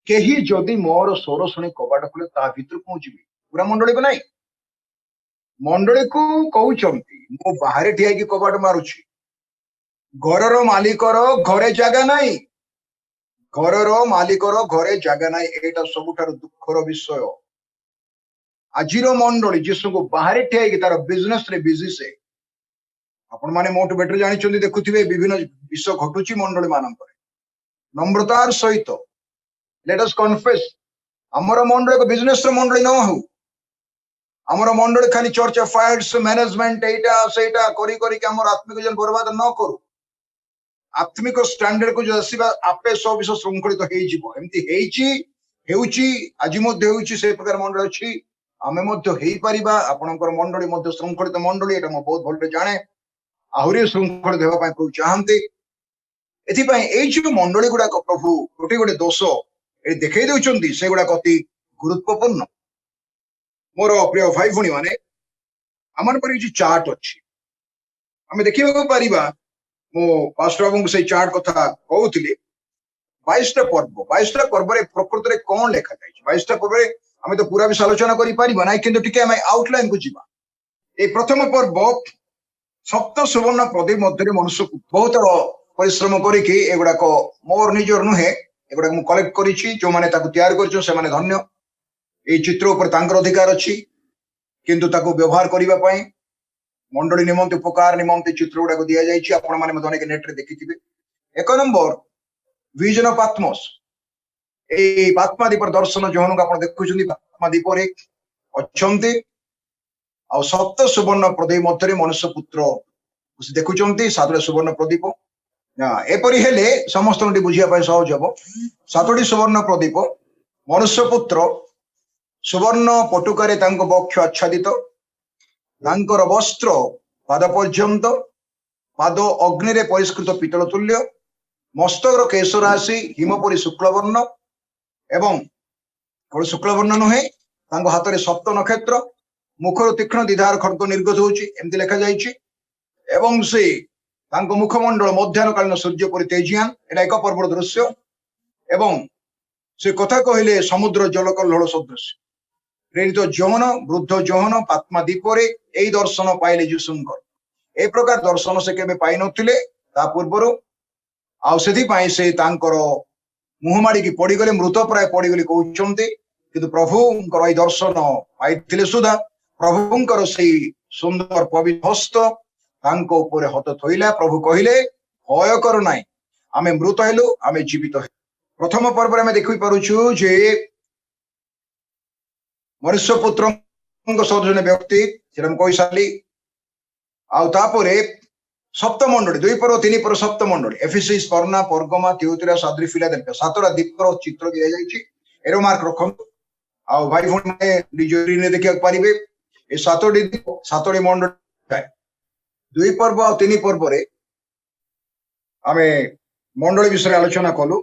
केही जदि मोर स्वर शुणी कबाट खोले ता भीतर को जिबी पूरा मंडली को नाही मंडली को कहउछंती मो बाहर ठिया की कबाट मारुछि घरर मालिकर घरे जागा नाही घरर मालिकर घरे जागा ना एटा सबुठार दुखर विषय आजिर मंडली जीशु को बाहर ठिया तार बिजनेस रे बिजी से आपण माने मोट बेटर जानिचंदी देखुथिबे विभिन्न विषय घटुची मंडली मानक नम्रतार सहित लेट अस कन्फेस हमर मंडली को बिजनेस रे मंडली न हो हमर मंडली खाली चर्च अफेयर्स मैनेजमेंट एटा सेटा करी करी के हमर आत्मिक जन बर्बाद न करू आत्मिक स्टैंडर्ड को जो आसीबा आपे सब विषय श्रृंखलित हेई जिवो एमती हेइची हेउची आज मध्ये हेउची से प्रकार मंडली अछि आमे मध्ये हेई परिबा आपनकर मंडली मध्ये श्रृंखलित मंडली एटा म बहुत भलरे जाने आहुरी श्रृंखलित हेबा पय प्रभु चाहंते एथि पय एई जो मंडली गुडा को प्रभु गोटे गोटे दोष ए देखाई देउचंती से गुडा अति गुरुत्वपूर्ण मोर प्रिय भाई भणी माने हमन पर जे चार्ट अछि हमें देखिबा परिबा मो पास्टर बाबू से चार्ट कथा कहउथिले 22टा पर्व रे प्रकृति रे कोन लेखा जाय 22टा पर्व रे हमें तो पूरा भी आलोचना करि परिबा नै किंतु टिके हम आउटलाइन को जिबा ए प्रथम पर्व सप्त सुवर्ण प्रदीप मध्य मनुष्य को बहुत परिश्रम करिकि एगुडा को मोर निजर नुहे एगुडा मु कलेक्ट करिछि जो माने ताकू तैयार करछो से माने धन्य ए चित्र ऊपर तांकर अधिकार अछि किंतु ताकू व्यवहार करिबा पई मंडली निमंत उपकार निमंत चित्र गुडा को दिया जाइछि आपण माने मधने के नेट रे देखिथिबे एक नंबर विजन ऑफ पात्मोस ए पात्मादीप दर्शन जोहन को आपण देखुछन्ती पात्मादीप रे अछन्ती आ सप्त सुवर्ण प्रदीप मध्य मनुष्य पुत्र देखुछन्ती सातटा सुवर्ण प्रदीप एपरि हेले समस्त बुझिया पाई सहज हबो सातटी सुवर्ण प्रदीप मनुष्य पुत्र सुवर्ण पटुकारे तांको बक्ष आच्छादित तांकर वस्त्र पाद पर्यंत पाद अग्नि रे परिष्कृत पितल तुल्य मस्तकर केश राशि हिमपरी शुक्लवर्ण एवं शुक्लवर्ण नुहे तांको हाथ में सप्त नक्षत्र मुखर तीक्ष्ण दिधार खड्ग निर्गत होची एमती लिखा जाइछि एवं से तांको मुखमंडल मध्याह्नकालीन सूर्य परि तेजियान एटा एक पर्वत दृश्य एवं से कथा कहले समुद्र जलकल्लोल सदृश प्रेरित जौहन वृद्ध जौहन पात्मा दीपरे एई दर्शन पाइले जीशुंकर ए प्रकार दर्शन से केबे पाइ नथिले ता पूर्वरु आउ सेथि पाइ से तांकर मुहमाड़ी की पड़ी गले मृत प्राय पड़ी गली कहउचंती किंतु प्रभुंकर ए दर्शन पाइथिले सुधा प्रभुंकर से सुंदर पवित्र हस्त तांको ऊपर हाथ थोइला प्रभु कहिले भय कर नाई आमे मृत हेलु आमे जीवित हेलु प्रथम पर्व आमे देखि पारुछु जे मनुष्य पुत्र सदृश व्यक्ति सेटा कहि सारी आउ तापरे सप्तमंडली 2 पर्व 3 पर्व सप्तमंडली एफिसिस स्पर्ना परगमा थियोतिरा साद्री फिलाडेल्फिया सातटा दीपर चित्र दिया जाइछि एरो मार्क रखंतु आउ भाई भौणी माने निजरी ने देखिया पारिबे ए सातोटी मंडली 2 पर्व और 3 पर्व रे आमे मंडली विषय आलोचना कलु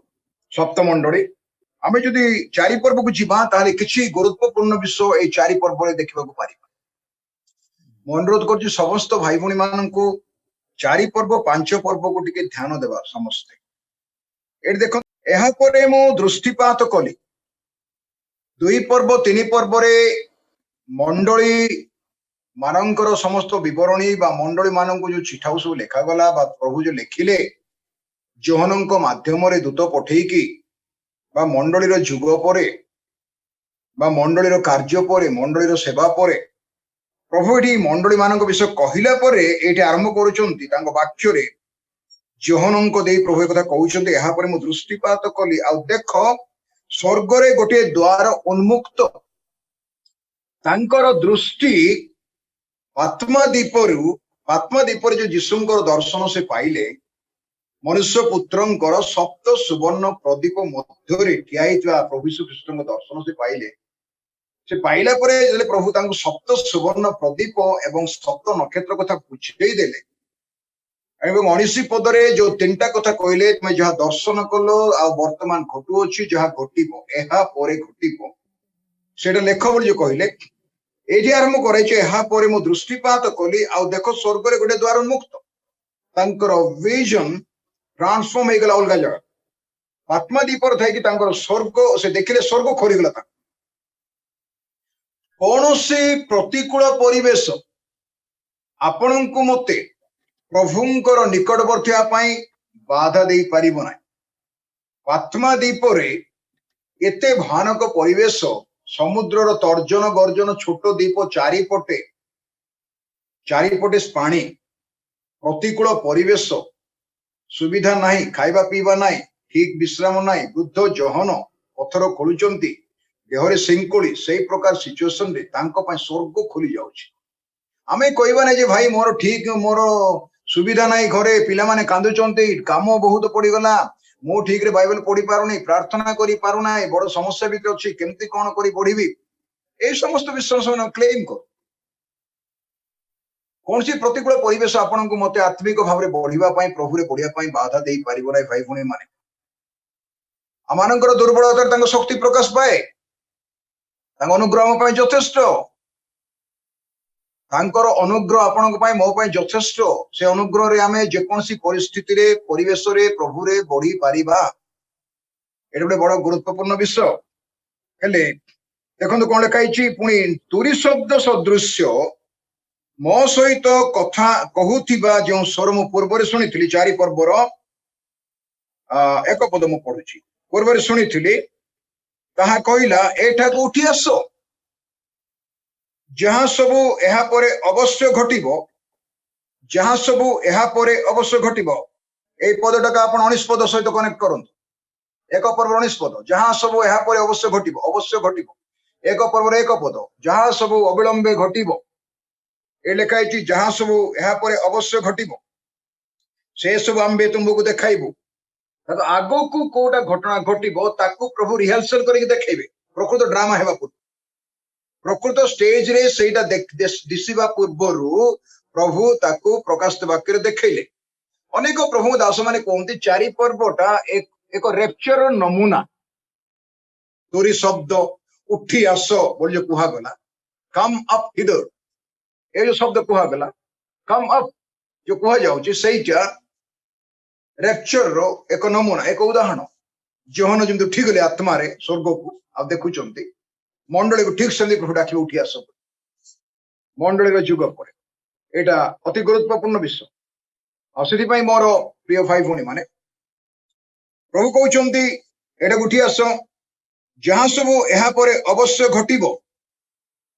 सप्तमंडली आमे जदि 4 पर्व को जीवा ताले किछि गुरुत्वपूर्ण विषय ए 4 पर्व रे देखिबा को पारिबा अनुरोध करछि समस्त भाई भौणी माननकु 4 पर्व 5 पर्व को टिके ध्यान देबा समस्त ए देखो एहा परे मो दृष्टिपात कली 2 पर्व 3 पर्व रे मंडली मानकर समस्त विवरणी बा मंडली मानक जो चिठाऊ सब लेखा गला बा प्रभु जो लिखिले जोहनक माध्यम रे दूत पठेकी बा मंडलीर जुग परे बा मंडलीर कार्य परे मंडलीर सेवा परे प्रभु एठी मंडली मानक विषय कहिला परे एठी आरंभ करूचंती तांको वाक्य रे जोहनक देई प्रभु कथा कहउचंती एहा परे मु दृष्टिपात कली आ देख स्वर्ग रे गोटे द्वार उन्मुक्त तांकर दृष्टि आत्मादीपर जो जीशुंकर दर्शन से पाइले मनुष्य पुत्रंकर सप्त सुवर्ण प्रदीप मध्य ठिया प्रभु यीशु ख्रीष्ट दर्शन से पाइला परे जले प्रभु तांको सप्त सुवर्ण प्रदीप एवं सप्त नक्षत्र कथा बुझेई देले एवं 19 पदरे जो 3टा कथा कहले तुम जहा दर्शन कलो आ वर्तमान घटु अछि जहा घटिबो एहा परे घटिबो सेटा लेख बोली जो कहले एठी आरंभ कराई एहा परे मो दृष्टिपात कली आ देखो स्वर्ग रे गोटे द्वार उन्मुक्त तांकर विजन ट्रांसफॉर्म हो गला अलग जगह आत्मा दीपर थाई कि तांकर स्वर्ग से देखिले स्वर्ग खोरी गला कौन से प्रतिकूल परिवेश आपनकु मते प्रभुंकर निकटवर्ती पाई बाधा दे पारिबो ना आत्मा दीपरे एते भयानक परिवेश समुद्रर तर्जन गर्जन छोट द्वीप चारिपटे पानी प्रतिकूल परिवेश सुविधा नाही खाइबा पीबा नाही ठीक विश्राम नाही वृद्ध जहन पथर खोलुचंती देहरे सिंकुली से प्रकार सिचुएशन रे तांको पय स्वर्ग खोली जाउची आमे कहबा नै जे भाई मोर ठीक मोर सुविधा नाही घरे पिला माने कांदुचंती काम बहुत पड़ी गला मु ठीक रे बाइबल पढ़ी पारुनी प्रार्थना करी पारुना बड़ समस्या भी अच्छी केमती कौन करी पढ़ी ए समस्त विश्वास क्लेम कर कौन सी प्रतिकूल परिवेश आपण को मते आत्मिक भाव में बढ़िबा पई प्रभु रे बढ़िया पई बाधा देई पारिबो नै भाई भणी माने आमानकर दुर्बलता तांको शक्ति प्रकाश पाए तांको अनुग्रह पई यथेष्ट तांकर अनुग्रह आपण पई मो पई यथेष्ट से अनुग्रह रे आमे जे कोनसी परिस्थिति रे परिवेश रे प्रभु रे बढ़ी पारिबा एटा बड़ गुरुत्वपूर्ण विषय हेले देखंतु कोन लेखाइछि पुनी तुरी शब्द सदृश्य मो सहित कथा कहूथिबा जो स्वर मु पूर्व रे सुनिथिली 4 पर्वर एक पद मु पढुछि पूर्व रे सुनिथिली ताहा कहिला एठा को उठी आसो जहाँ सबू एहा परे अवश्य घटिबो जहाँ सबू एहा परे अवश्य घटिबो ए पदटा आपण 19 पद सहित कनेक्ट करंतु एक पर्व 19 पद जहाँ सबू एहा परे अवश्य घटिबो एक पर्व एक पद जहाँ सबू अविलंबे घटिबो ए लेखाइछि जहाँ सबू एहा परे अवश्य घटिबो से सब आम्बे तुमको देखाइबो तो आगो को कोटा घटना घटिबो ताकू प्रभु रिहर्सल करके देखेबे प्रकृत ड्रामा हेबा पूर्व प्रकृत स्टेज रे सेटा दिशिबा पूर्वरु प्रभु ताकू प्रकाशित वाक्य देखैले अनेक प्रभु दास माने कहते चारि पर्वटा एक रेप्चर नमूना तोरी शब्द उठी आस बोल जो कुहा गला कम अप हिदर ए जो शब्द कुहा गला कम अप जो कुहा जाउची सेटा रेप्चर रो एक नमूना एक उदाहरण जोहन जमि उठी गले आत्मा रे स्वर्ग को आ देखुचंती मंडली को ठीक से प्रभु डाकी उठी आस मंडली जुग पर एटा अति गुरुत्वपूर्ण विषय आसी मोर प्रिय भाई भौणी माने प्रभु कहते एटा उठी आस जहाँ सब यह अवश्य घटिबो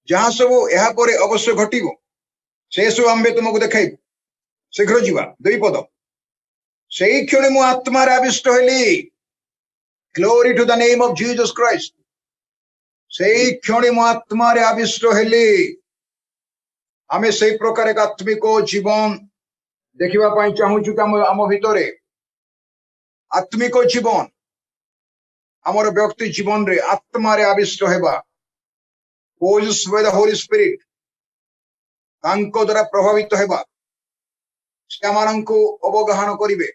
जहाँ सब यह अवश्य घटिबो से सब आम्बे तुमको देखाइबु शीघ्र जीवा दुई पद से क्षण मु आत्मा आविष्ट हेली glory to the name of Jesus Christ से क्षण मु आत्मा आविष्ट हेली आमे से प्रकार एक आत्मिक जीवन देखा चाहूँ आम भितर आत्मिक जीवन आमर व्यक्ति जीवन रे आत्मा आविष्ट होगा होली स्पिरिट तांको द्वारा प्रभावित होगा से आमानंको अवगाहन करिवे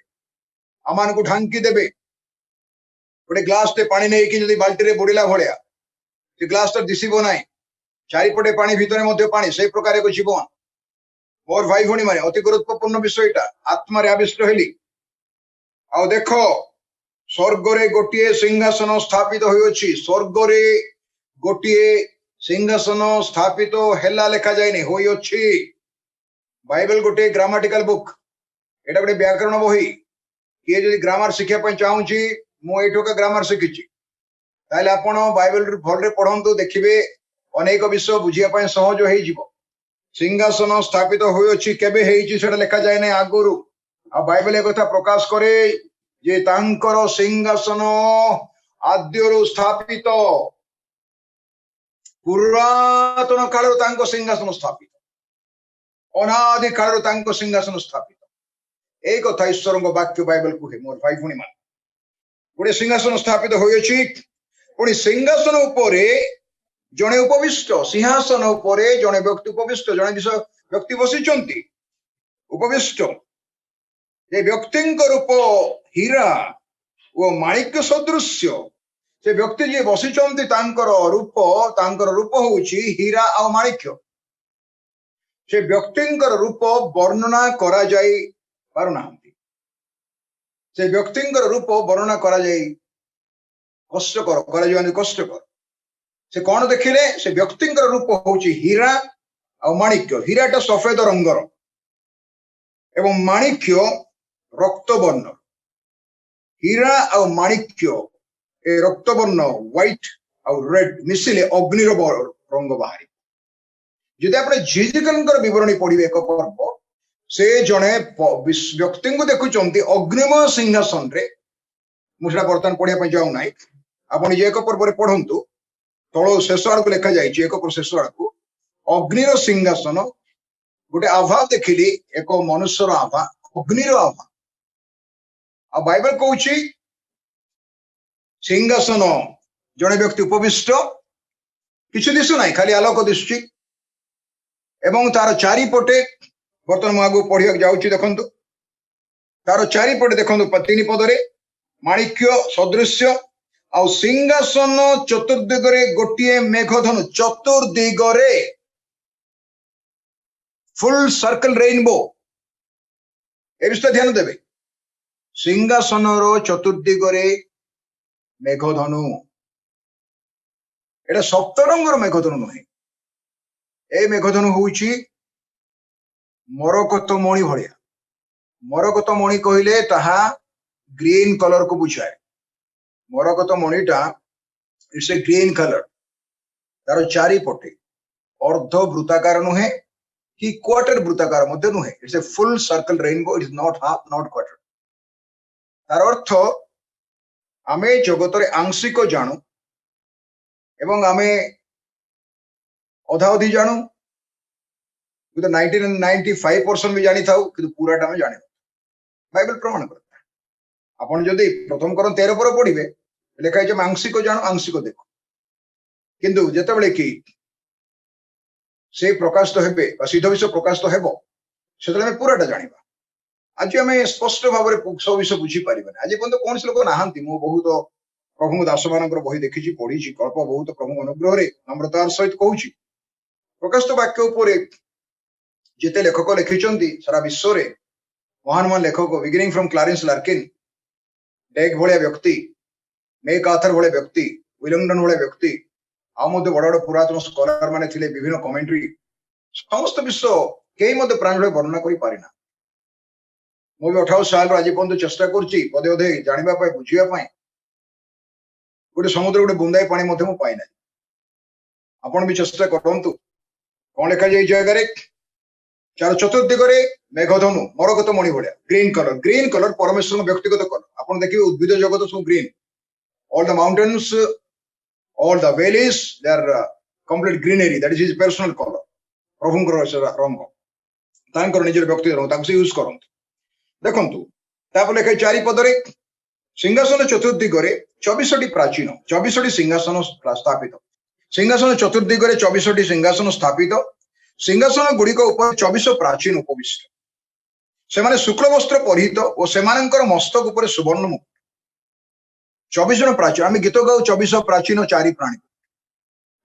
आमानको ढांकी देबे गोटे ग्लास टे पानी नहीं कि बाल्टी रे बुड़ीला भलिया से ग्लास टा दिसिबो नाही चारिपटे पानी भितर मध्य पानी से प्रकार एक जीवन मोर भाई भौणी माने अति गुरुत्वपूर्ण विषयटा आत्मा आविष्ट हेली आ देखो स्वर्ग रे गोटे सिंहासन स्थापित होइछि स्वर्ग रे गोटे सिंहासन स्थापित हेला लेखा जायनि होइछि बाइबल गोटे ग्रामाटिकल बुक एटा गोटे व्याकरण बही किए जदि ग्रामर शिखिया पय चाहूछि मु एठोका ग्रामर शिखिछि ताले आपण बाइबल भल रे पढंतु देखिबे अनेक विषय बुझिया पय सहज होई जिवो सिंहासन स्थापित होइछि केबे हेइछि सेटा लेखा जाय नै आगुरु आ बाइबल ए कथा प्रकाश करे जे तांकर सिंहासन आद्यरु स्थापित पुरातन कालरु तांको सिंहासन स्थापित अनादि कालरु तांको सिंहासन स्थापित ए कथा ईश्वर वाक्य बाइबल कुहे मोर भाई भौणी मान गोटे सिंहासन स्थापित होइछि पुणी सिंहासन उपरे जड़े उपविष्ट सिंहासन उपरे जड़े व्यक्ति उपविष्ट जड़े विषय व्यक्ति बसी उपविष्ट ये व्यक्ति रूप हीरा वो माणिक्य सदृश्य से व्यक्ति जी बसी रूप होउछि हीरा आ माणिक्य से व्यक्ति रूप वर्णना करा जाई पारुना से व्यक्ति रूप वर्णना करा जाई कष्टकर से कौन देखिले से व्यक्ति रूप होउछि हीरा आ माणिक्य हीराटा सफेद रंगर एवं माणिक्य रक्तवर्ण हीरा आ माणिक्य ए रक्तवर्ण व्हाइट आ रेड मिसिले अग्नि रंग बाहरी जदि आप जीजिकल विवरणी पढ़िबे एक पर्व से जड़े व्यक्ति को देखुंत अग्निमय सिंहासन रे मुझे बर्तमान पढ़िया जाऊ ना आप एक पर्व पढ़ंतु तल शेष आड़ को लेखा जाए एक शेष आड़ को अग्निर सिंहासन गोटे आभा देखिली एक मनुष्यर आभा अग्निर आभा आ बाइबल कहूँ सिंहासन जड़े व्यक्ति उपविष्ट किसी दिशु ना खाली आलोक दिशुची एवं तार चारिपटे बर्तमान मुझे आगु पढ़िया जाऊँ देखु तार चारिपटे देखो तीन पदरे माणिक्य सदृश्य आ सिंहासन चतुर्दिगरे गोटे मेघधनु चतुर्दिगरे फुल सर्कल रेनबो ए विषय ध्यान देवे सिंहासन चतुर्दिगरे मेघधनु एटा सप्तरंगर मेघधनु नुहे ए मेघधनु होउछि मरकत मणि भलिया मरकत मणि कहिले ताहा ग्रीन कलर को बुझाए मरकत मणिटा इट्स ए ग्रीन कलर तार चारिपटे अर्ध वृत्ताकार नुहे कि क्वार्टर वृत्ताकार मध्य नुहे it's a full circle rainbow it is not half not quarter तार अर्थ आमे जगत रे आंशिक जानू एवं आमे अधा अधी जानू 95% भी जानी थाउ कि पूराटा आमे जाने बाइबल प्रमाण करता आपण जदि प्रथम करन 13 पर पढ़िबे लेखा है आंशिक जानू आंशिक देखो किंतु जेतेबेले कि से प्रकाशित हेबे बा सिद्ध विषय प्रकाशित हेबो सेतले हम पूराटा जानिबा आज आम स्पष्ट भाव में सब विषय बुझी पारे आज पर्यटन कौन लोक नहांती मु बहुत प्रभु दास मान बही देखी पढ़ी कल्प बहुत प्रभु अनुग्रह नम्रतार सहित कहूँ प्रकाशित वाक्य उपर जिते लेखक लिखिं सारा विश्व में महान महान लेखक beginning from Clarence Larkin Dake भाया व्यक्ति मेक आर्थर भाया व्यक्ति विलियमटन भाया व्यक्ति आउ बड़ बड़ पुरातन स्कॉलर माने थिले विभिन्न कमेंट्री समस्त विश्व कई प्रांजल वर्णना कर पारिना मु भी 28 साल आज पर्यटन चेष्टा करुच्ची पदे पदे जानापी बुझापी गोटे समुद्र गोटे बुंदाए पानी पाइना आपण भी चेष्टा करूँ कौन लिखा जाए जगह चार चतुर्दिगरे मेघधनु मरकत मणि भाया ग्रीन कलर परमेश्वर व्यक्तिगत कलर आप देखिए उद्भिद जगत सब green all the mountains all the valleys they are complete greenery that is his personal colour प्रभुंकर रंग तांकर निजर व्यक्तिगत रंग से यूज करते देखंतु तापर लिखा चारिपदरे सिंहासन चतुर्दिगरे 24टी प्राचीन 24टी सिंहासन स्थापित सिंहासन चतुर्दिगरे 24टी सिंहासन स्थापित सिंहासन गुड़िक उपर 24 प्राचीन उपविष्ट से माने शुक्ल वस्त्र परिहित और सेमानंकर मस्तक उपर सुवर्ण मुकुट 24 जन प्राचीन आम गीत गाऊ 24 प्राचीन चारि प्राणी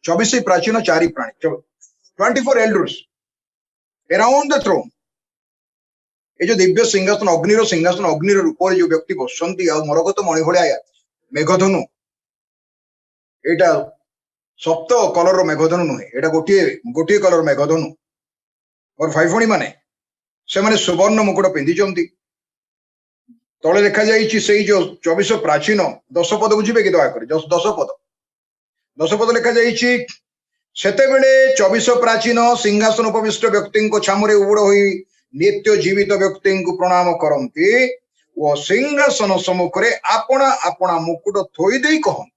24 प्राचीन चारि प्राणी 24 एल्डर्स अराउंड द थ्रोन ये जो दिव्य सिंहासन अग्निर रूप जो व्यक्ति बसंती मरकत मणि भाया मेघधनु एटा सप्त कलर मेघधनु नुहे एटा गोटे कलर मेघधनु और भाई भणी माने से माने सुवर्ण मुकुट पिंधि तले लिखा जाइए जो 24 प्राचीन 10 पद बुझे कि दयाकर 10 पद लिखा जाइए सेते बेले 24 प्राचीन सिंहासन उपविष्ट व्यक्ति को छामुरे उबड़ होई नित्य जीवित व्यक्ति को प्रणाम करती वो सिंहासन सम्मुखें आपणा आपणा मुकुट थोई दे कहन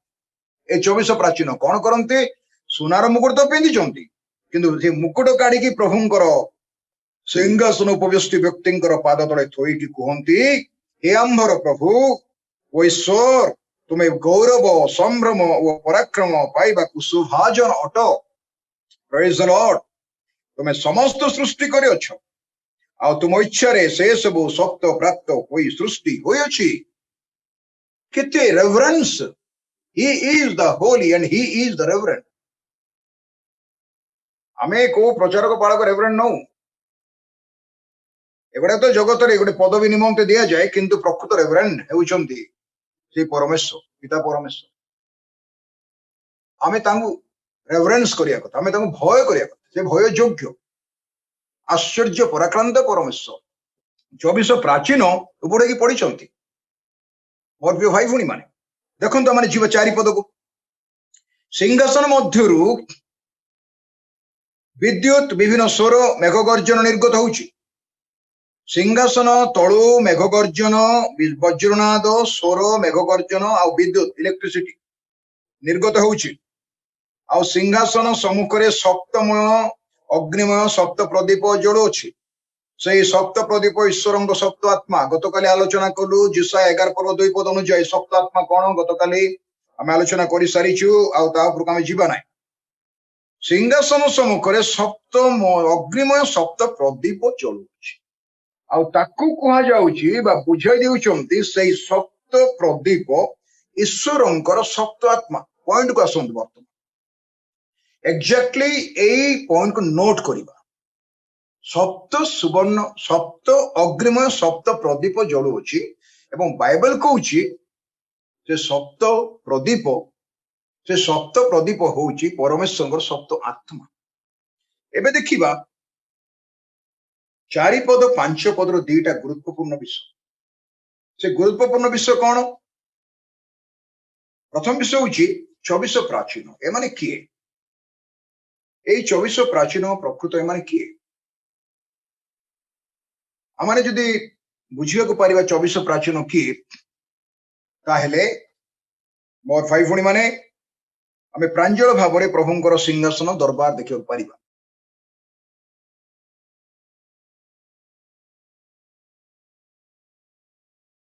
ए 24 प्राचीन कौन करते सुनार मुकुट तो पिंधि किंतु मुकुट काढ़ी प्रभुंकर सिंहासन उपविष्ट व्यक्ति पाद तले थोईकी कहती हे आंभर प्रभु ओ ईश्वर तुम्हें गौरव संभ्रम और पराक्रम पाइबा सुभाजन अट प्रेज द लॉर्ड तुम्हें समस्त सृष्टि करे अछ आ तुम इच्छा से सब सप्त प्राप्त होई सृष्टि होई अछि केते reverence he is the Holi and he is the reverent आमे को प्रचारक बालक रेवरेंट नौ एगुड़ा तो जगत रे गोटे पदवी निमंते दिया जाए किंतु प्रकृत रेवरेंट हेउचंती से परमेश्वर पिता परमेश्वर आमे तांगु रेवरेंस करिया कथा आमे तांगु भय करिया कथा से भय योग्य आश्चर्य पराक्रांत परमेश्वर 24 प्राचीन उपड़े की पढ़ी मोर प्रिय भाई भूणी माने देखो मैंने जीव चारिपद को सिंहासन मध्यरु विद्युत विभिन्न स्वर मेघगर्जन निर्गत होउची सिंहासन तलु मेघगर्जन वज्रनाद स्वर मेघगर्जन आ विद्युत इलेक्ट्रिसिटी निर्गत होउची आ सिंहासन सम्मुखें सप्तमय अग्निमय सप्त प्रदीप जोड़ुछि से सप्त प्रदीप ईश्वर सप्त आत्मा गतकाली आलोचना कलु जिसा 11 पद 2 पद अनुଯାୟୀ सप्त आत्मा कौन गतकाली आम आलोचना कर सारीचु आम जीवा ना सिंहासन सम्मुखें सप्त अग्निमय सप्त प्रदीप चलुछि बुझाई देउछंती से सप्त प्रदीप ईश्वर सप्त आत्मा पॉइंट को आसंतु बर्तमान एक्जाक्टली यही पॉइंट को नोट करिबा सप्त सुवर्ण सप्त अग्निमय सप्त प्रदीप जलुछि एवं बाइबल कहूछि से सप्त प्रदीप होउछि परमेश्वर सप्त आत्मा एबे देखिबा 4 पद 5 पद रो दुईटा गुरुत्वपूर्ण विषय से गुरुत्वपूर्ण विषय कौन प्रथम विषय होछि 24 प्राचीन ए माने किए ए 24 प्राचीन प्रकृत ए माने किए आमाने जदि बुझिया को पारिबा 24 प्राचीन किए ताहेले मोर भाई भणी माने आमे प्रांजल भाव में प्रभुंकर सिंहासन दरबार देखियो पारिबा